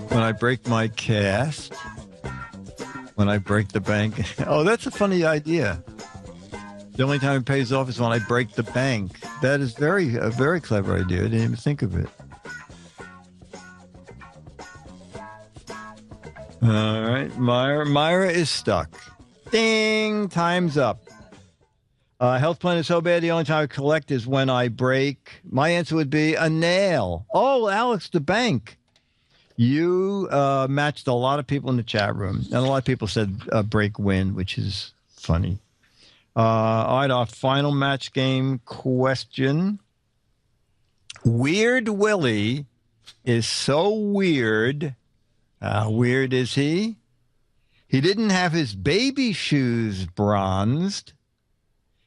When I break my cast. When I break the bank. Oh, that's a funny idea. The only time it pays off is when I break the bank. That is a very clever idea. I didn't even think of it. All right, Myra is stuck. Ding, time's up. Health plan is so bad, the only time I collect is when I break. My answer would be a nail. Oh, Alex, the bank. You matched a lot of people in the chat room, and a lot of people said break win, which is funny. All right, our final match game question. Weird Willie is so weird. How weird is he? He didn't have his baby shoes bronzed.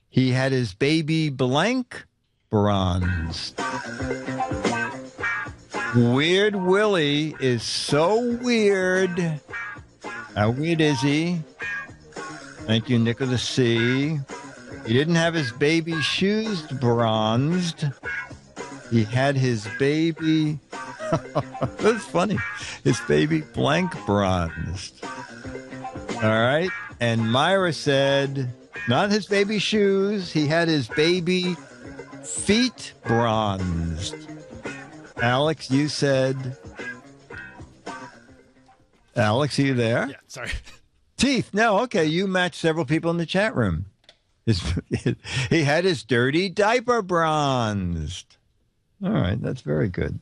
He had his baby blank bronzed. Weird Willie is so weird. How weird is he? Thank you, Nicholas C. He didn't have his baby shoes bronzed. He had his baby... That's funny. His baby blank bronzed. All right. And Myra said, not his baby shoes. He had his baby feet bronzed. Alex, you said... Alex, are you there?
Yeah, sorry.
Teeth. No, okay. You matched several people in the chat room. He had his dirty diaper bronzed. All right. That's very good.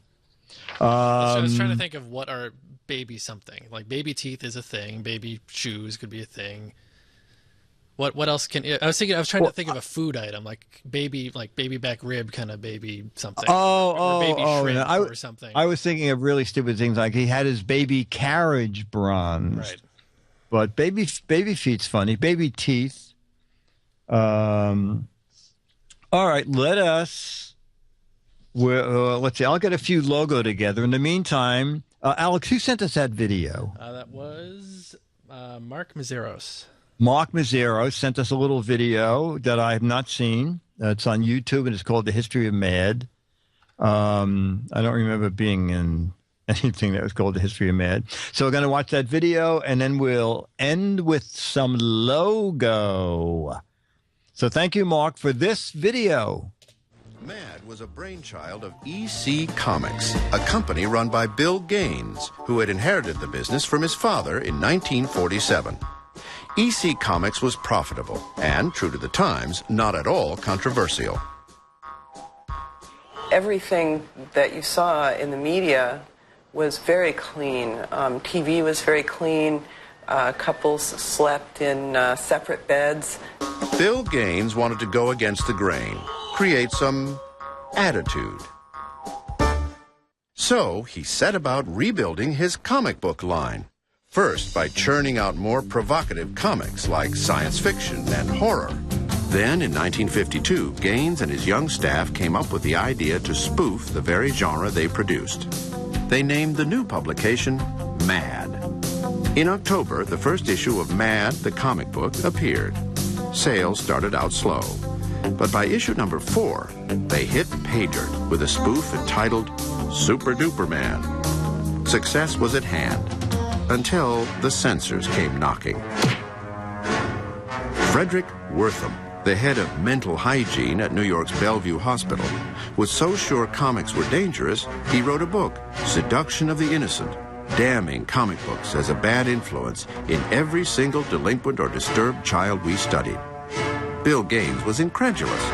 So I was trying to think of what are baby something. Like baby teeth is a thing. Baby shoes could be a thing. What else can... I was trying to think of a food item, like baby back rib kind of baby something. Or baby shrimp or something.
I was thinking of really stupid things like he had his baby carriage bronzed.
Right.
But baby feet's funny. Baby teeth. All right, let's see. I'll get a few logo together. In the meantime, Alex, who sent us that video?
That was Mark Mazeros.
Mark Mazeros sent us a little video that I have not seen. It's on YouTube, and it's called The History of Mad. I don't remember being in anything that was called The History of Mad. So we're going to watch that video, and then we'll end with some logo. So thank you, Mark, for this video.
Mad was a brainchild of EC Comics, a company run by Bill Gaines, who had inherited the business from his father in 1947. EC Comics was profitable and, true to the times, not at all controversial.
Everything that you saw in the media was very clean. TV was very clean. Couples slept in separate beds.
Bill Gaines wanted to go against the grain, create some attitude. So he set about rebuilding his comic book line. First, by churning out more provocative comics like science fiction and horror. Then, in 1952, Gaines and his young staff came up with the idea to spoof the very genre they produced. They named the new publication Mad. In October, the first issue of Mad, the comic book, appeared. Sales started out slow. But by issue number 4, they hit pay dirt with a spoof entitled Super Duper Man. Success was at hand. Until the censors came knocking. Frederick Wortham, the head of mental hygiene at New York's Bellevue Hospital, was so sure comics were dangerous, he wrote a book, Seduction of the Innocent, damning comic books as a bad influence in every single delinquent or disturbed child we studied. Bill Gaines was incredulous.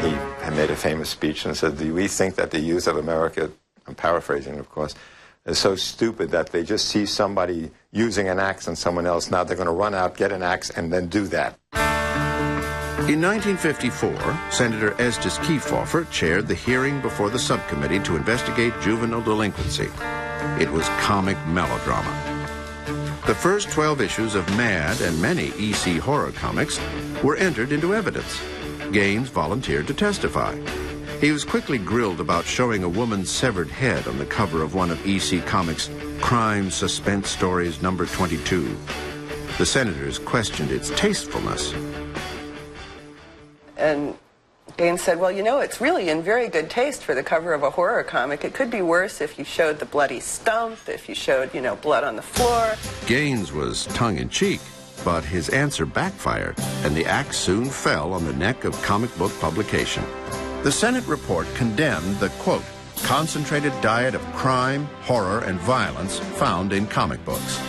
He had made a famous speech and said, "We think that the youth of America," I'm paraphrasing, of course, is so stupid that they just see somebody using an axe on someone else. Now they're going to run out, get an axe, and then do that.
In 1954, Senator Estes Kefauver chaired the hearing before the subcommittee to investigate juvenile delinquency. It was comic melodrama. The first 12 issues of Mad and many EC horror comics were entered into evidence. Gaines volunteered to testify. He was quickly grilled about showing a woman's severed head on the cover of one of EC Comics' crime suspense stories number 22. The senators questioned its tastefulness.
And Gaines said, well, you know, it's really in very good taste for the cover of a horror comic. It could be worse if you showed the bloody stump, if you showed, blood on the floor.
Gaines was tongue-in-cheek, but his answer backfired, and the axe soon fell on the neck of comic book publication. The Senate report condemned the, quote, concentrated diet of crime, horror, and violence found in comic books.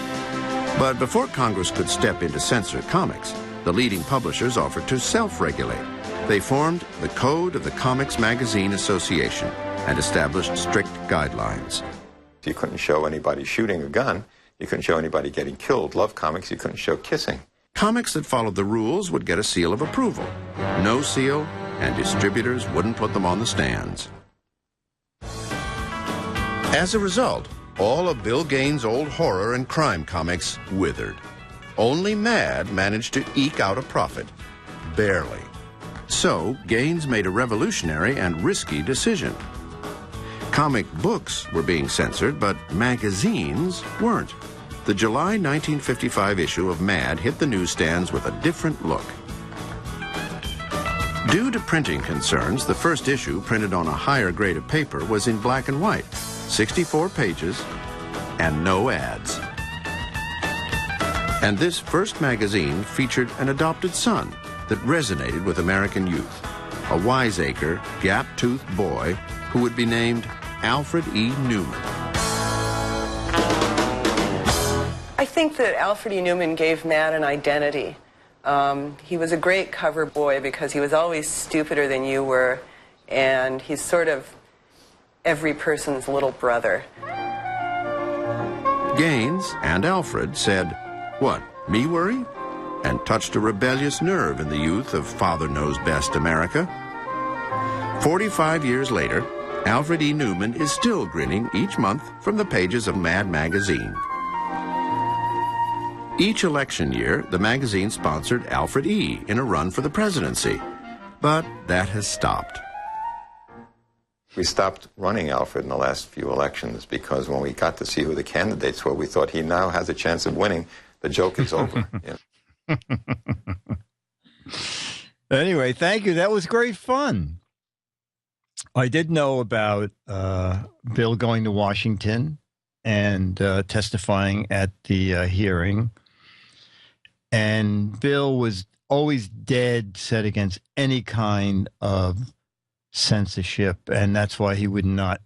But before Congress could step in to censor comics, the leading publishers offered to self-regulate. They formed the Code of the Comics Magazine Association and established strict guidelines.
You couldn't show anybody shooting a gun. You couldn't show anybody getting killed. Love comics, you couldn't show kissing.
Comics that followed the rules would get a seal of approval. No seal, and distributors wouldn't put them on the stands. As a result, all of Bill Gaines' old horror and crime comics withered. Only Mad managed to eke out a profit. Barely. So, Gaines made a revolutionary and risky decision. Comic books were being censored, but magazines weren't. The July 1955 issue of Mad hit the newsstands with a different look. Due to printing concerns, the first issue, printed on a higher grade of paper, was in black and white, 64 pages, and no ads. And this first magazine featured an adopted son that resonated with American youth, a wiseacre, gap-toothed boy who would be named Alfred E. Newman.
I think that Alfred E. Newman gave Mad an identity. He was a great cover boy because he was always stupider than you were, and he's sort of every person's little brother.
Gaines and Alfred said, "What, me worry?" and touched a rebellious nerve in the youth of Father Knows Best America. 45 years later, Alfred E. Newman is still grinning each month from the pages of Mad magazine. Each election year, the magazine sponsored Alfred E. in a run for the presidency. But that has stopped.
We stopped running Alfred in the last few elections because when we got to see who the candidates were, we thought he now has a chance of winning. The joke is over. Yeah.
Anyway, thank you. That was great fun. I did know about Bill going to Washington and testifying at the hearing. And Bill was always dead set against any kind of censorship, and that's why he did not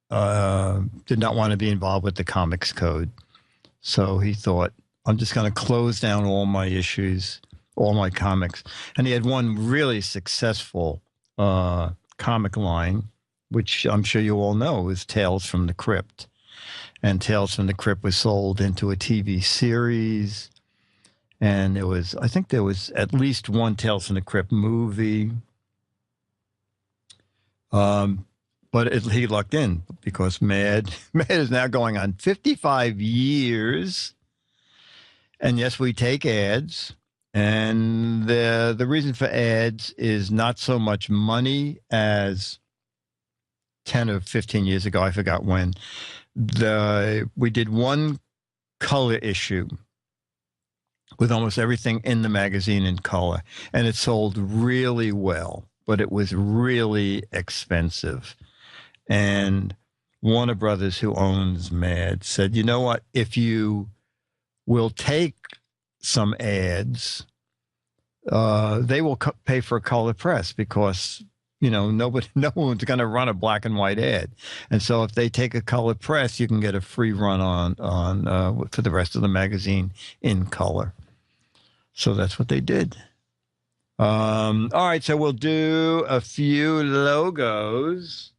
want to be involved with the Comics Code. So he thought, I'm just going to close down all my issues, all my comics. And he had one really successful comic line, which I'm sure you all know is Tales from the Crypt. And Tales from the Crypt was sold into a TV series. And I think there was at least one Tales from the Crypt movie. But he lucked in because Mad is now going on 55 years. And yes, we take ads. And the reason for ads is not so much money as 10 or 15 years ago, I forgot when, we did one color issue with almost everything in the magazine in color. And it sold really well, but it was really expensive. And Warner Brothers, who owns Mad, said, you know what, if you will take some ads, they will pay for a color press because, no one's going to run a black and white ad. And so if they take a color press, you can get a free run on for the rest of the magazine in color. So that's what they did. All right, so we'll do a few logos.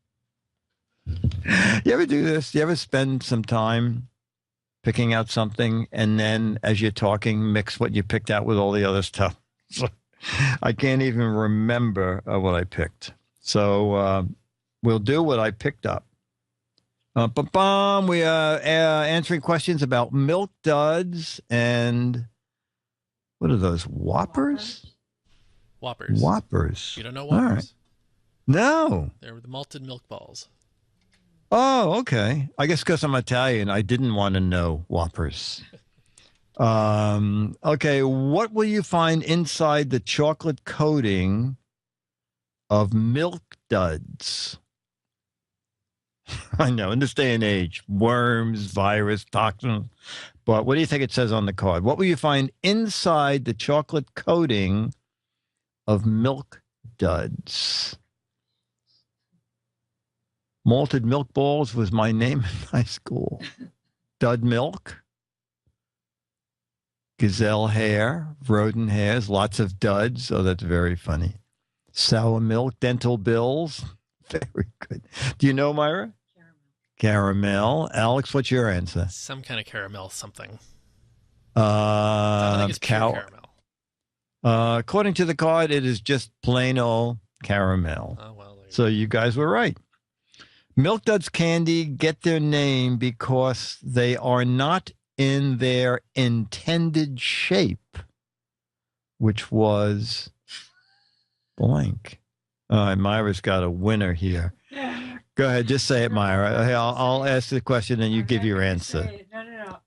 You ever do this? You ever spend some time picking out something and then as you're talking, mix what you picked out with all the other stuff? I can't even remember what I picked. So we'll do what I picked up. We are answering questions about Milk Duds and what are those, Whoppers?
Whoppers.
Whoppers.
You don't know Whoppers?
All right. No.
They're the malted milk balls.
Oh, okay. I guess because I'm Italian, I didn't want to know Whoppers. Okay, what will you find inside the chocolate coating of Milk Duds? I know, in this day and age, worms, virus, toxins. But what do you think it says on the card? What will you find inside the chocolate coating of Milk Duds? Malted milk balls was my name in high school. Dud milk. Gazelle hair, rodent hairs, lots of duds. Oh, that's very funny. Sour milk, dental bills. Very good. Do you know, Myra? Caramel. Alex, what's your answer?
Some kind of caramel something. I think it's pure caramel.
According to the card, it is just plain old caramel.
Oh, well,
so you guys were right. Milk Duds candy get their name because they are not in their intended shape, which was blank. All right, Myra's got a winner here. Go ahead, just say it, Myra. Hey, I'll ask the question and you give your answer.
No.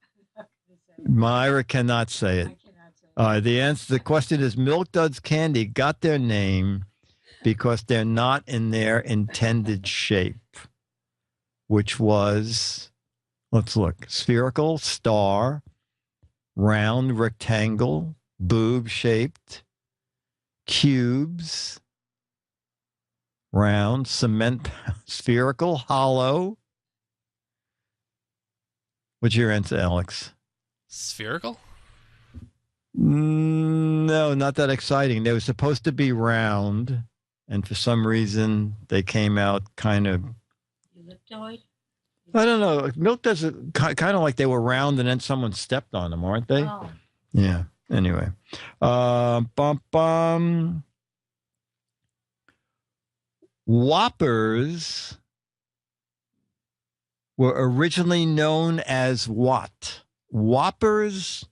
Myra cannot say it.
I cannot say it.
The question is, Milk Duds candy got their name because they're not in their intended shape, which was, let's look, spherical, star, round, rectangle, boob-shaped, cubes, round, cement, spherical, hollow. What's your answer, Alex?
Spherical?
No, not that exciting. They were supposed to be round, and for some reason, they came out kind of...
Elliptoid?
I don't know. Milk does it kind of like they were round, and then someone stepped on them, aren't they?
Oh.
Yeah. Anyway. Whoppers were originally known as what? Whoppers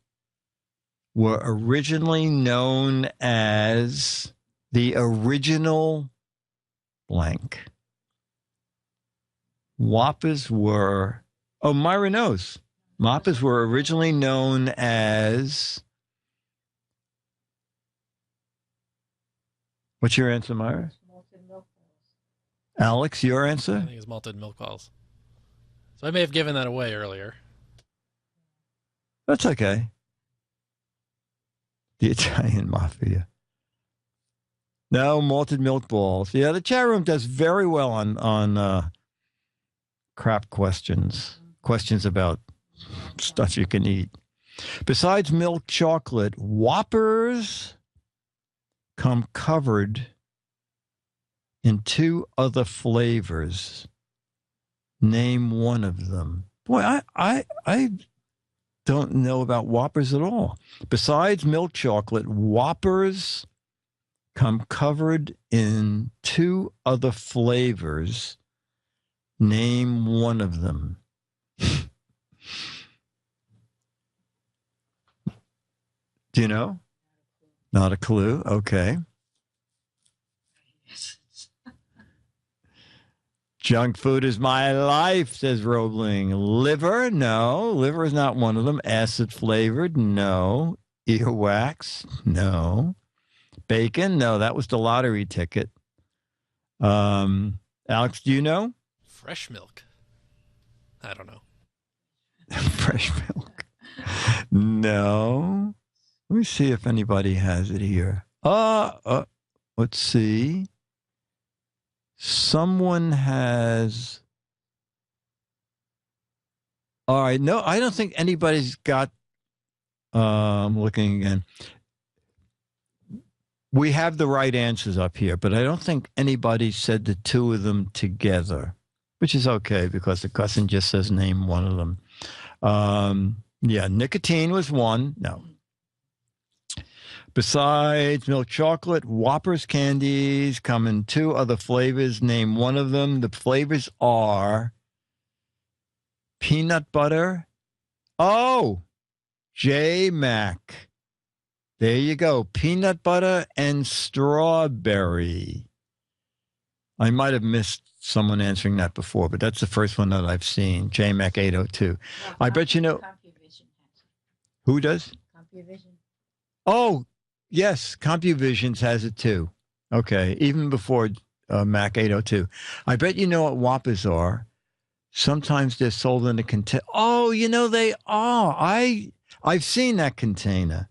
were originally known as the original blank? Whoppers were, oh, Myra knows. Whoppers were originally known as, what's your answer, Myra?
Malted milk balls.
Alex, your
I
answer?
think it's malted milk balls. So I may have given that away earlier.
That's okay. The Italian Mafia. No, malted milk balls. Yeah, the chat room does very well on crap questions about stuff you can eat. Besides milk chocolate, Whoppers come covered in 2 other flavors. Name one of them. Boy, I don't know about Whoppers at all. Besides milk chocolate, Whoppers come covered in 2 other flavors. Name one of them. Do you know? Not a clue. Okay. Junk food is my life, says Roebling. Liver? No. Liver is not one of them. Acid flavored? No. Earwax? No. Bacon? No, that was the lottery ticket. Alex, do you know?
Fresh milk. I don't know.
Fresh milk? No. Let me see if anybody has it here. Let's see. Someone has. All right. No, I don't think anybody's got. I'm looking again. We have the right answers up here, but I don't think anybody said the 2 of them together, which is okay because the cousin just says name one of them. Yeah, nicotine was one. No. Besides milk chocolate, Whoppers candies come in 2 other flavors. Name one of them. The flavors are peanut butter. Oh, J-Mac. There you go. Peanut butter and strawberry. I might have missed someone answering that before, but that's the first one that I've seen. J-Mac 802.
Well,
I bet you know.
CompuVision has it.
Who does?
CompuVision.
Oh, yes. CompuVisions has it too. Okay. Even before Mac 802. I bet you know what Whoppers are. Sometimes they're sold in a container. Oh, you know they are. I've seen that container,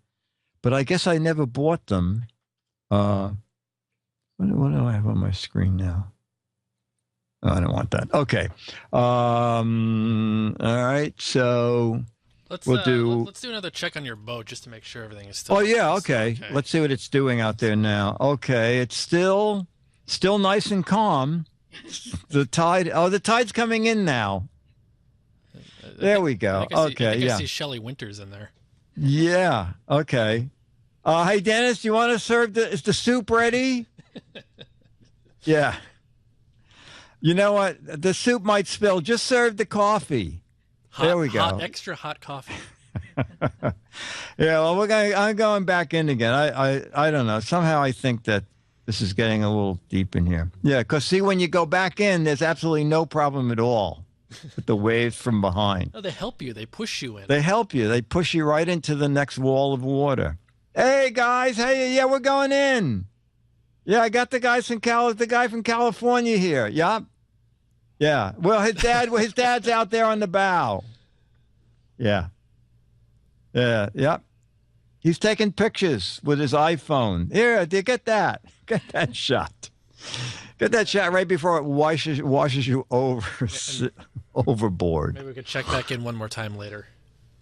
but I guess I never bought them. What do I have on my screen now? Oh, I don't want that. Okay. All right. So
Let's
do
another check on your boat just to make sure everything is still.
Oh yeah, okay. Let's see what it's doing out there now. Okay, it's still nice and calm. The tide's coming in now. There we go.
I see Shelley Winters in there.
Yeah. Okay. Hey Dennis, you want to serve is the soup ready? Yeah. You know what? The soup might spill. Just serve the coffee. There we go.
Extra hot coffee.
Yeah, well, I'm going back in again. I don't know. Somehow I think that this is getting a little deep in here. Yeah, because see, when you go back in, there's absolutely no problem at all with the waves from behind.
No, they help you. They push you in.
They help you. They push you right into the next wall of water. Hey, guys. Hey, yeah, we're going in. Yeah, I got the guy from California here. Yep. Yeah. Well, his dad's out there on the bow. Yeah. Yeah. Yep. He's taking pictures with his iPhone. Here, get that. Get that shot. Get that shot right before it washes you overboard.
Maybe we could check back in one more time later.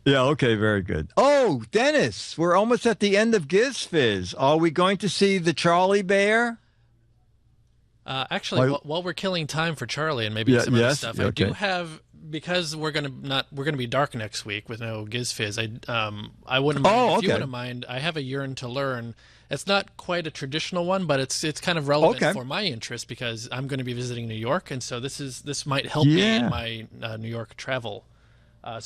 Yeah, okay, very good. Oh, Dennis, we're almost at the end of Giz Fiz. Are we going to see the Charlie Bear?
Actually, while we're killing time for Charlie and maybe some other stuff, I do have, because we're gonna be dark next week with no Giz Fiz. I wouldn't mind if you wouldn't mind. I have a Yearn to Learn. It's not quite a traditional one, but it's kind of relevant for my interest because I'm going to be visiting New York, and so this might help me in my New York travel.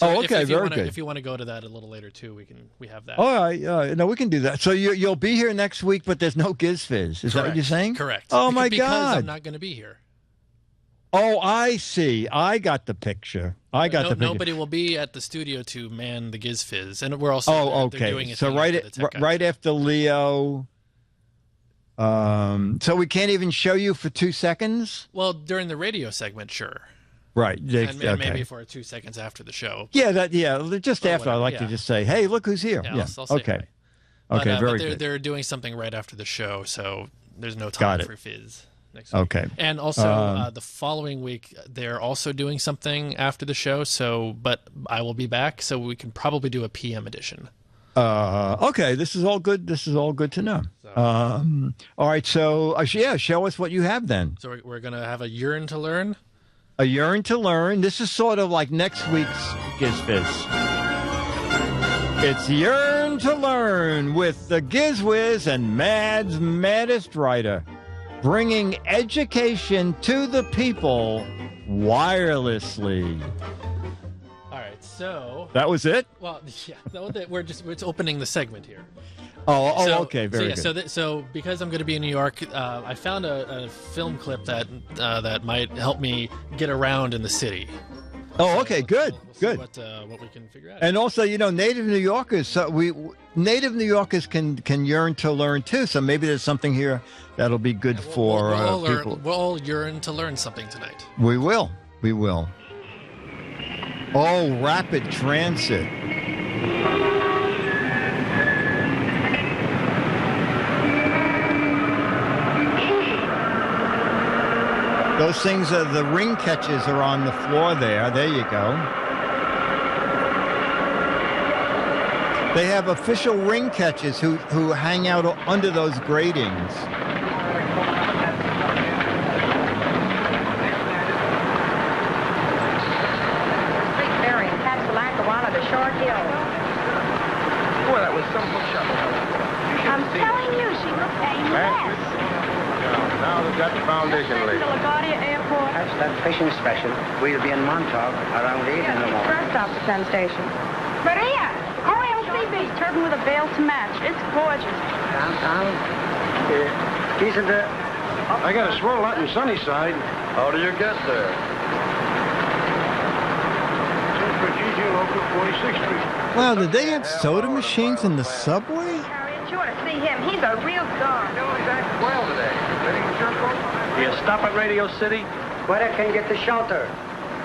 Oh, okay, very
good.
good.
If you want to go to that a little later too, we have that.
All right, no, we can do that. So you'll be here next week, but there's no GizFiz. Is that what you're saying?
Correct.
Oh my
because
God!
I'm not going to be here.
Oh, I see. I got the picture. The picture.
Nobody will be at the studio to man the GizFiz, and we're also
okay.
they're doing
So right after Leo. So we can't even show you for 2 seconds?
Well, during the radio segment, sure.
Right.
And maybe for 2 seconds after the show.
Yeah, just after. I like to just say, hey, look who's here.
Yeah, I'll say
okay.
Hi.
Okay, very
good.
good.
They're doing something right after the show, so there's no time for Fizz next week.
Okay.
And also, the following week, they're also doing something after the show, but I will be back, so we can probably do a PM edition.
Okay, this is all good. This is all good to know. All right, so show us what you have then.
So we're gonna have a yearn to learn.
A yearn to learn. This is sort of like next week's GizFiz. It's Yearn to Learn with the GizWiz and Mad's Maddest Writer, bringing education to the people wirelessly.
So
that was it.
Well, yeah, we're opening the segment here.
Okay, very good.
So because I'm going to be in New York, I found a film clip that might help me get around in the city.
Okay, good,
we'll
good.
See what we can figure out.
And also, native New Yorkers. Native New Yorkers can yearn to learn too. So maybe there's something here that'll be good for people.
We'll all yearn to learn something tonight.
We will. We will. Oh, rapid transit. Those things the ring catches are on the floor there. There you go. They have official ring catches who hang out under those gratings.
Short hill.
Boy, that was some book shop.
I'm telling you, she looks a mess.
Now they've got the foundation laid.
LaGuardia Airport.
That's that fishing special. We'll be in Montauk around 8 in the morning.
First stop at Penn Station. Maria! RLCB turbine with a veil to match. It's gorgeous.
Downtown? Isn't it?
I got a swirl out in Sunnyside. How do you get there? Local 46th Street.
Wow, did they have soda machines in the subway?
Harriet, you ought to see him. He's a real star.
He's acting well today. Do you stop at Radio City?
Where I can get the shelter.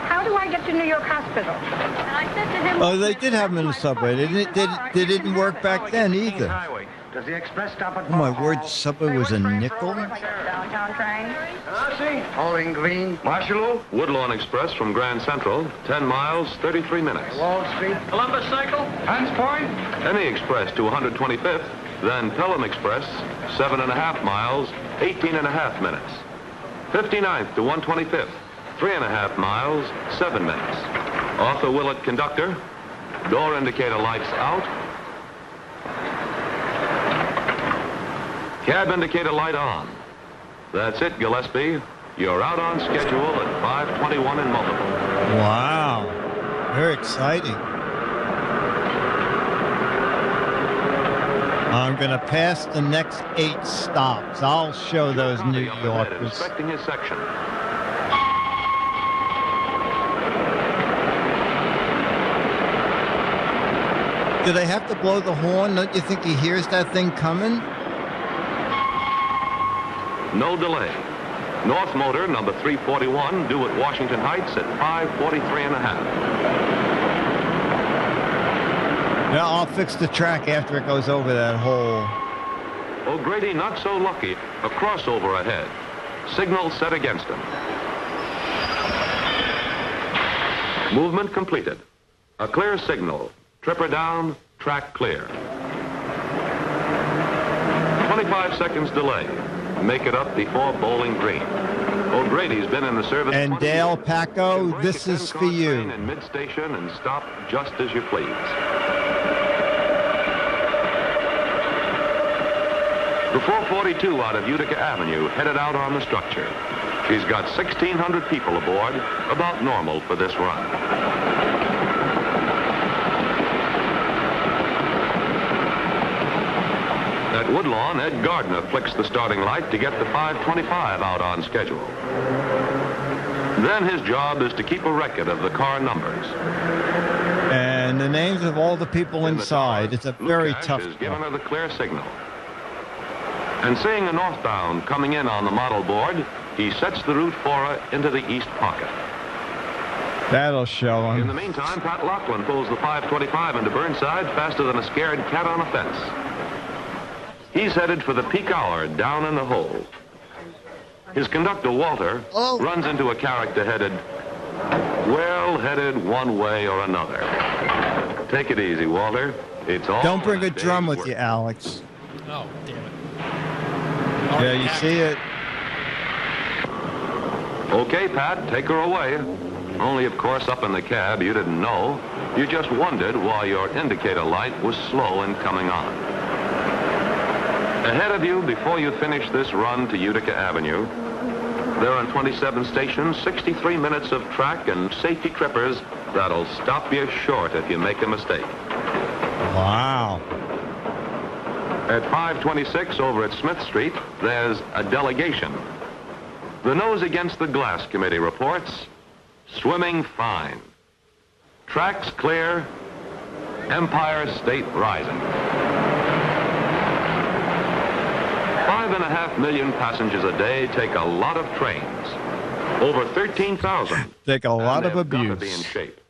How do I get to New York Hospital? And I said to him...
Oh, they did have them in the subway. They didn't work back then either.
Does the express stop at...
Oh, my word, subway was a nickel?
Downtown train.
See? Bowling Green.
Marshall, Woodlawn Express from Grand Central, 10 miles, 33 minutes.
Wall Street.
Columbus Cycle. Hans Point.
Any Express to 125th, then Pelham Express, 7.5 miles, 18.5 minutes. 59th to 125th, 3.5 miles, 7 minutes. Arthur Willett, conductor. Door indicator lights out. Cab indicator light on. That's it, Gillespie. You're out on schedule at 5:21 in multiple.
Wow. Very exciting. I'm going to pass the next 8 stops. I'll show those New Yorkers.
Inspecting his section.
Do they have to blow the horn? Don't you think he hears that thing coming?
No delay. North Motor, number 341, due at Washington Heights at 5:43.5.
Yeah, I'll fix the track after it goes over that hole.
O'Grady not so lucky. A crossover ahead. Signal set against him. Movement completed. A clear signal. Tripper down, track clear. 25 seconds delay. Make it up before Bowling Green. O'Grady's been in the service.
And Dale Paco, this is for you.
In mid-station and stop just as you please. The 442 out of Utica Avenue headed out on the structure. She's got 1,600 people aboard, about normal for this run. At Woodlawn, Ed Gardner flicks the starting light to get the 525 out on schedule. Then his job is to keep a record of the car numbers.
And the names of all the people inside. It's a very tough
is giving her the clear signal. And seeing a northbound coming in on the model board, he sets the route for her into the east pocket.
That'll show him.
In the meantime, Pat Lachlan pulls the 525 into Burnside faster than a scared cat on a fence. He's headed for the peak hour down in the hole. His conductor, Walter, runs into a character headed one way or another. Take it easy, Walter. It's all.
Don't bring a drum with you, Alex.
Oh, damn it.
Yeah, you see it.
Okay, Pat, take her away. Only, of course, up in the cab, you didn't know. You just wondered why your indicator light was slow in coming on. Ahead of you, before you finish this run to Utica Avenue, there are 27 stations, 63 minutes of track and safety trippers that'll stop you short if you make a mistake.
Wow.
At 526 over at Smith Street, there's a delegation. The Nose Against the Glass Committee reports, swimming fine. Tracks clear, Empire State rising. 5.5 million passengers a day take a lot of trains. Over 13,000.
Take a lot of
Gotta
abuse.
be in shape.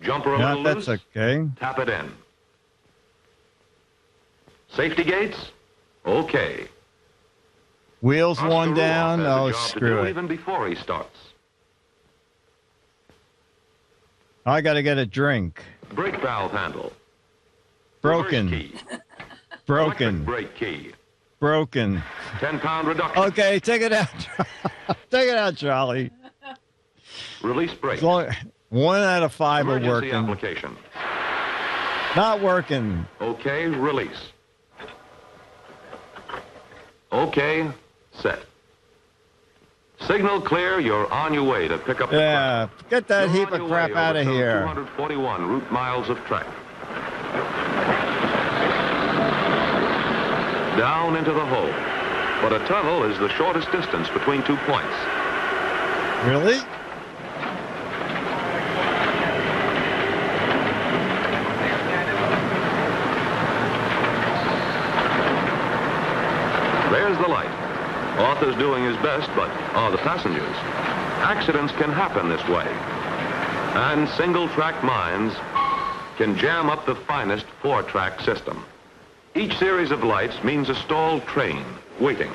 Jumper a
Yeah,
little
that's
loose,
okay.
tap it in. Safety gates? Okay.
Wheels
Oscar
one
Ruoff
down?
has a
Oh,
job to
screw
do
it.
even before he starts.
I got to get a drink.
Brake valve handle.
Broken.
Reverse key.
Broken.
Brake key.
Broken.
10-pound reduction.
Okay, take it out. Take it out, Charlie.
Release brake.
As long- 1 out of 5 are
Emergency
working.
application.
Not working.
Okay, release. Okay, set. Signal clear, you're on your way to pick up the
Yeah, get that heap of crap out of here.
241 route miles of track. Down into the hole. But a tunnel is the shortest distance between 2 points.
Really?
There's the light. Arthur's doing his best, but are the passengers? Accidents can happen this way. And single-track mines can jam up the finest 4-track system. Each series of lights means a stalled train waiting.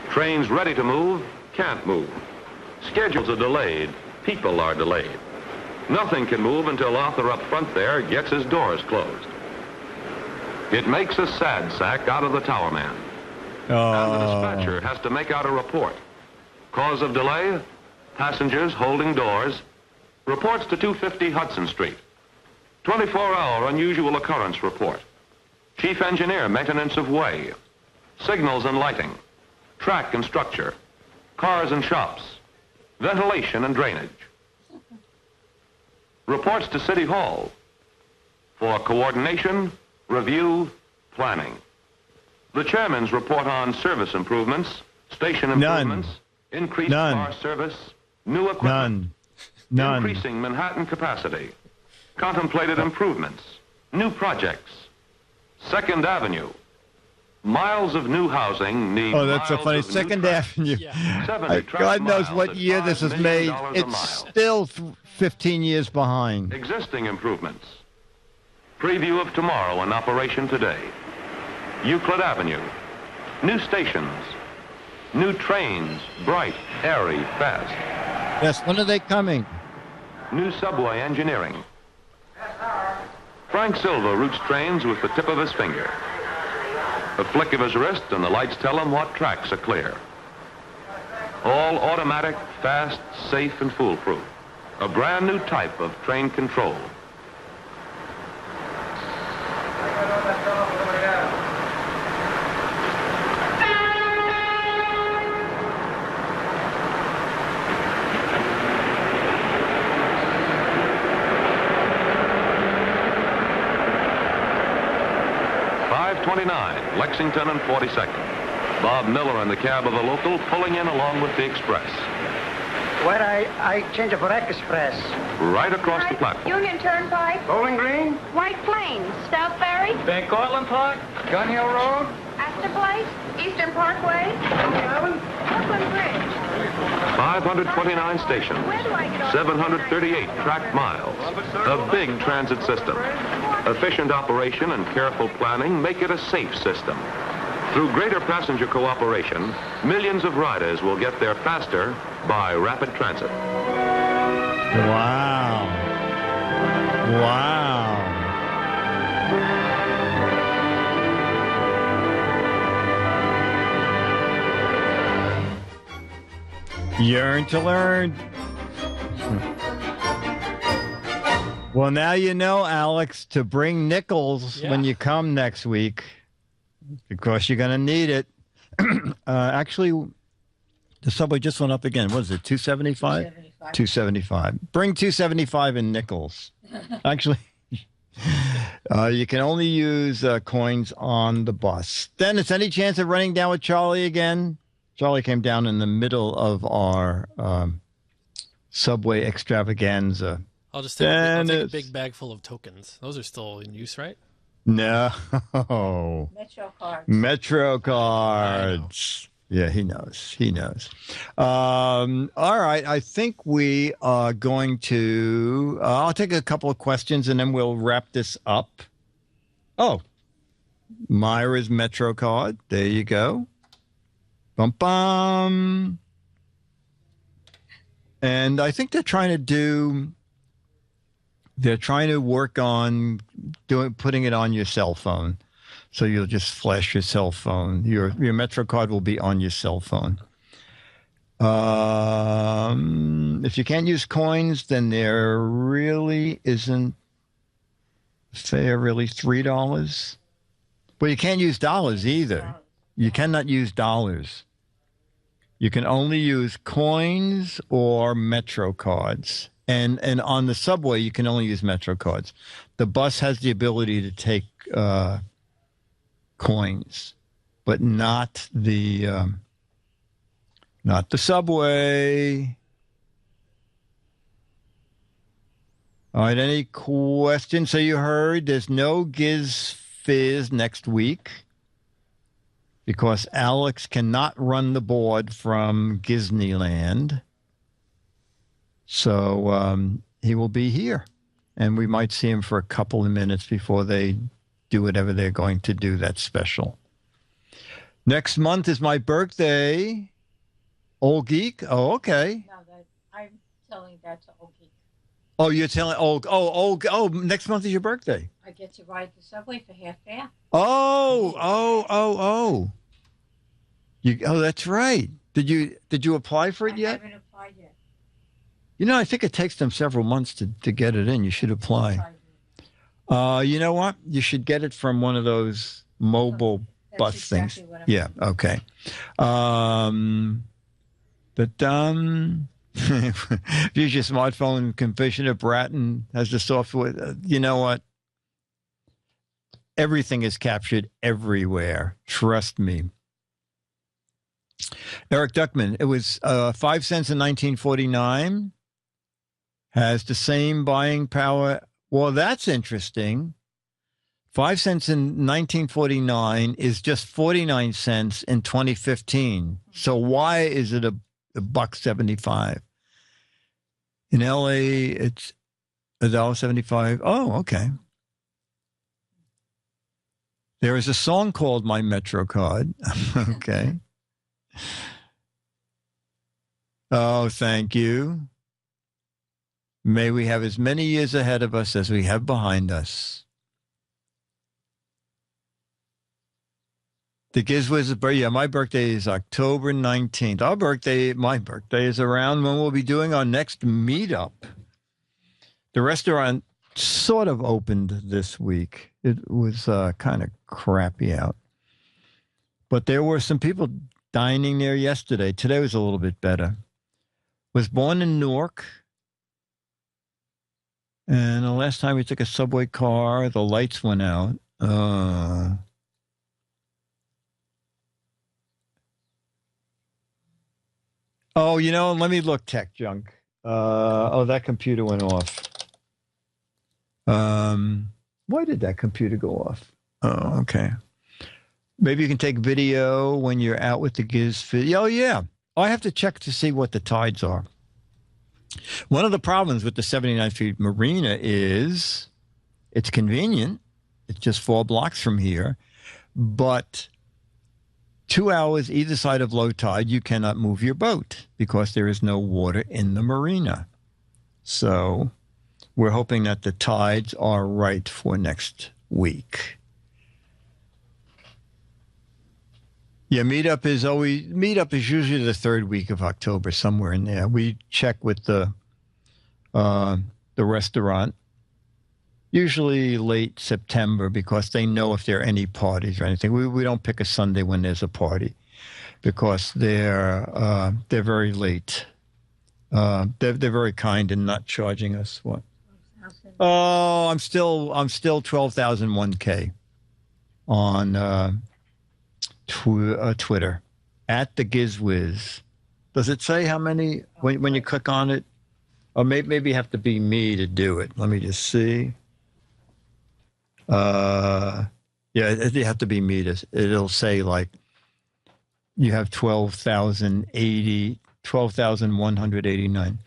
Trains ready to move can't move. Schedules are delayed. People are delayed. Nothing can move until Arthur up front there gets his doors closed. It makes a sad sack out of the tower man. And the dispatcher has to make out a report. Cause of delay? Passengers holding doors. Reports to 250 Hudson Street. 24-hour unusual occurrence report. Chief engineer, maintenance of way. Signals and lighting. Track and structure. Cars and shops. Ventilation and drainage. Reports to City Hall. For coordination, review, planning. The chairman's report on service improvements, station improvements, increased car service, new equipment, increasing Manhattan capacity, contemplated improvements, new projects, 2nd Avenue. Miles of new housing need
that's so funny. 2nd Avenue. God knows what year this was made. It's still 15 years behind.
Existing improvements. Preview of tomorrow in operation today. Euclid Avenue. New stations. New trains. Bright, airy, fast.
Yes, when are they coming?
New subway engineering. Frank Silva routes trains with the tip of his finger. A flick of his wrist and the lights tell him what tracks are clear. All automatic, fast, safe, and foolproof. A brand new type of train control. 29, Lexington and 42nd. Bob Miller in the cab of a local pulling in along with the express.
Where I change it for Express.
Right across the platform.
Union Turnpike.
Bowling Green.
White Plains. Southbury.
Van Cortlandt Park. Gun Hill Road.
Astor Place. Eastern Parkway. Brooklyn Bridge.
529 stations, 738 tracked miles. A big transit system. Efficient operation and careful planning make it a safe system. Through greater passenger cooperation, millions of riders will get there faster by rapid transit.
Wow. Wow. Yearn to learn. Well, now you know, Alex, to bring nickels when you come next week, because you're going to need it. Actually, the subway just went up again. What is it, 275? 275. Bring 275 in nickels. Actually, you can only use coins on the bus. Dennis, any chance of running down with Charlie again? Charlie came down in the middle of our subway extravaganza.
I'll take a big bag full of tokens. Those are still in use, right?
No.
Metro cards.
Metro cards. Yeah, he knows. He knows. All right. I think we are going to... I'll take a couple of questions and then we'll wrap this up. Oh, Myra's Metro card. There you go. Bum, bum. And I think they're trying to work on putting it on your cell phone. So you'll just flash your cell phone. Your Metro card will be on your cell phone. If you can't use coins, then there really isn't fare, really $3. Well, you can't use dollars either. You cannot use dollars. You can only use coins or Metro cards. And on the subway, you can only use Metro cards. The bus has the ability to take coins, but not the subway. All right, any questions? So you heard there's no Giz Fiz next week because Alex cannot run the board from Disneyland. So he will be here, and we might see him for a couple of minutes before they do whatever they're going to do that's special. Next month is my birthday. Old Geek? Oh, okay.
No, I'm telling that to Old Geek.
Oh, you're telling next month is your birthday.
I get to ride the subway for half fare.
Oh. That's right. Did you apply for it yet?
I haven't applied yet.
You know, I think it takes them several months to get it in. You should apply. You know what? You should get it from one of those mobile bus
exactly
things.
What I'm
Yeah, okay. Use your smartphone, Commissioner Bratton has the software. You know what? Everything is captured everywhere. Trust me. Eric Duckman, it was 5 cents in 1949. Has the same buying power. Well, that's interesting. 5 cents in 1949 is just 49 cents in 2015. So why is it a $1.75? In LA, it's $1.75. Oh, okay. There is a song called My Metro Card. Okay. Oh, thank you. May we have as many years ahead of us as we have behind us. The GizFiz Apr, yeah, my birthday is October 19th. My birthday is around when we'll be doing our next meetup. The restaurant sort of opened this week. It was kind of crappy out. But there were some people dining there yesterday. Today was a little bit better. Was born in Newark. And the last time we took a subway car, the lights went out. Oh, let me look, tech junk. That computer went off. Why did that computer go off? Oh, okay. Maybe you can take video when you're out with the Giz Fiz. Oh, yeah. I have to check to see what the tides are. One of the problems with the 79th Street Marina is it's convenient. It's just 4 blocks from here. But 2 hours either side of low tide, you cannot move your boat because there is no water in the marina. So we're hoping that the tides are right for next week. Yeah, meetup is usually the 3rd week of October, somewhere in there. We check with the restaurant, usually late September, because they know if there are any parties or anything. We don't pick a Sunday when there's a party because they're very late. They're very kind in not charging us. What? Oh, I'm still 12,001K on Twitter at the GizWiz. Does it say how many when you click on it? Or maybe you have to be me to do it. Let me just see. Yeah, you have to be me to. It'll say like you have 12,189.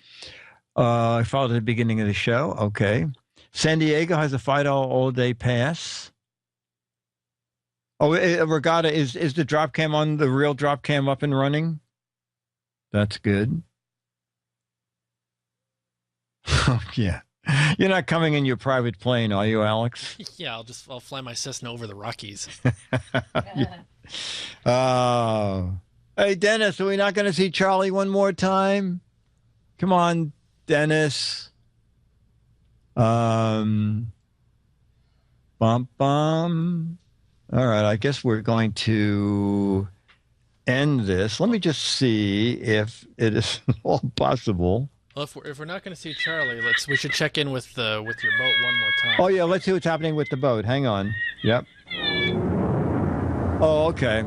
I followed at the beginning of the show. Okay. San Diego has a $5 all-day pass. Oh, Regatta, is the drop cam on, the real drop cam up and running? That's good. Oh, yeah. You're not coming in your private plane, are you, Alex?
Yeah, I'll fly my Cessna over the Rockies.
Oh. Hey, Dennis, are we not going to see Charlie one more time? Come on, Dennis. Bum. All right, I guess we're going to end this. Let me just see if it is all possible.
Well, if we're not going to see Charlie, we should check in with your boat one more time.
Oh yeah, let's see what's happening with the boat. Hang on. Yep. Oh, okay.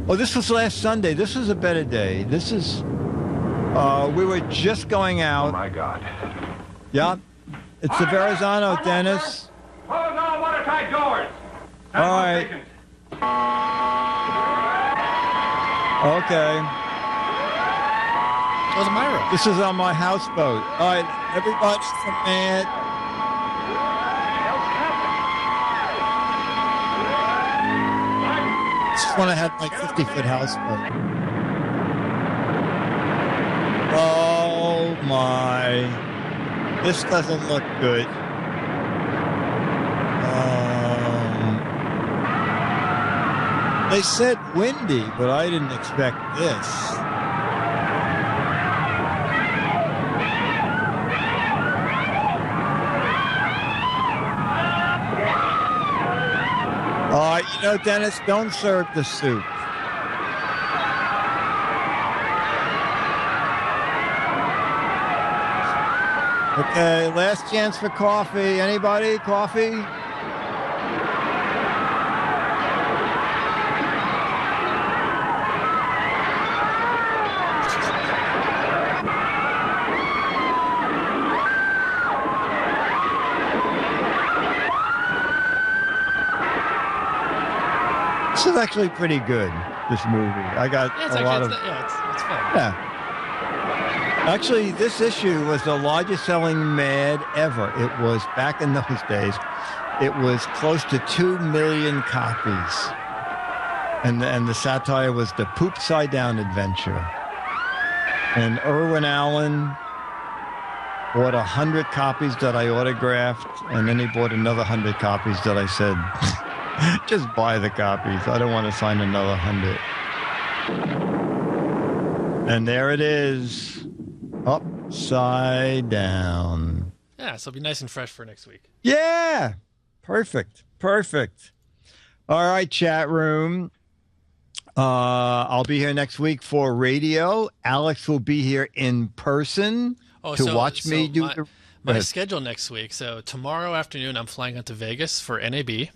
Oh, this was last Sunday. This is a better day. This is. We were just going out.
Oh my God.
Yep. It's the Verrazano, Dennis.
Close all watertight doors.
All right. Okay.
That was Myra.
This is on my houseboat. All right, everybody, man. Just want to have my 50-foot houseboat. Oh my! This doesn't look good. They said windy, but I didn't expect this. Dennis, don't serve the soup. Okay, last chance for coffee. Anybody? Coffee? This is actually pretty good, this movie. I got a lot of...
it's fun.
Yeah. Actually, this issue was the largest selling Mad ever. It was, back in those days, it was close to 2 million copies. And the satire was the Poop Side Down Adventure. And Irwin Allen bought 100 copies that I autographed, and then he bought another 100 copies that I said... Just buy the copies. I don't want to sign another 100. And there it is. Upside down.
Yeah, so it'll be nice and fresh for next week.
Yeah. Perfect. All right, chat room. I'll be here next week for radio. Alex will be here in person watch me do
my schedule next week. So tomorrow afternoon, I'm flying out to Vegas for NAB.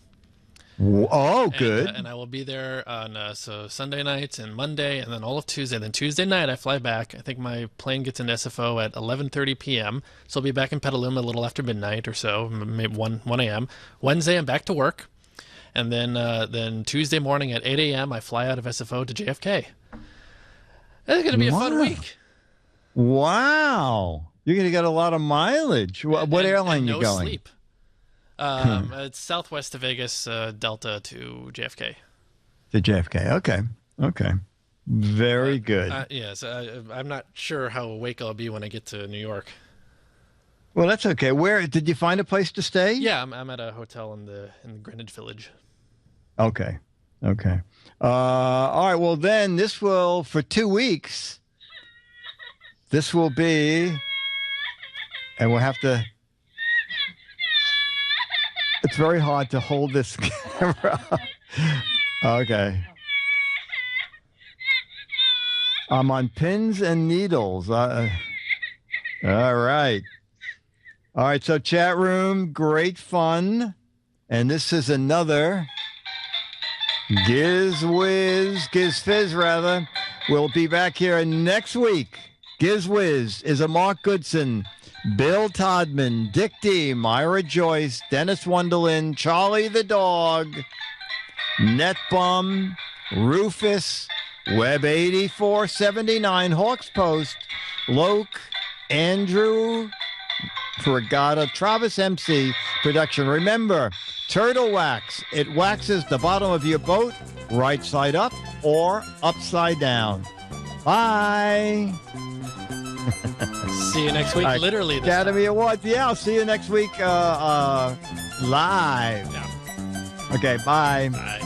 Oh, good.
And I will be there on so Sunday nights and Monday, and then all of Tuesday. Then Tuesday night I fly back. I think my plane gets into SFO at 11:30 p.m. So I'll be back in Petaluma a little after midnight or so, maybe 1 a.m. Wednesday I'm back to work, and then Tuesday morning at 8 a.m. I fly out of SFO to JFK. It's going to be a fun week.
Wow. You're going to get a lot of mileage. What airline are you going?
No sleep. It's Southwest to Vegas, Delta to JFK.
To JFK. Okay. Very good.
Yes, I'm not sure how awake I'll be when I get to New York.
Well, that's okay. Where did you find a place to stay?
Yeah, I'm at a hotel in the Greenwich Village.
Okay. All right. Well, then this will, for 2 weeks, this will be, and we'll have to. It's very hard to hold this camera. Okay. I'm on pins and needles. All right. So chat room, great fun. And this is another Giz Fiz rather. We'll be back here next week. Giz Wiz is a Mark Goodson, Bill Todman, Dick D, Myra Joyce, Dennis Wonderland, Charlie the dog, Netbum, Rufus, Web 8479, Hawks Post, Loke, Andrew, Regatta, Travis MC production. Remember, turtle wax. It waxes the bottom of your boat right side up or upside down. Bye.
See you next week. Literally.
Academy Awards. Yeah, I'll see you next week live.
Yeah.
Okay, bye.
Bye.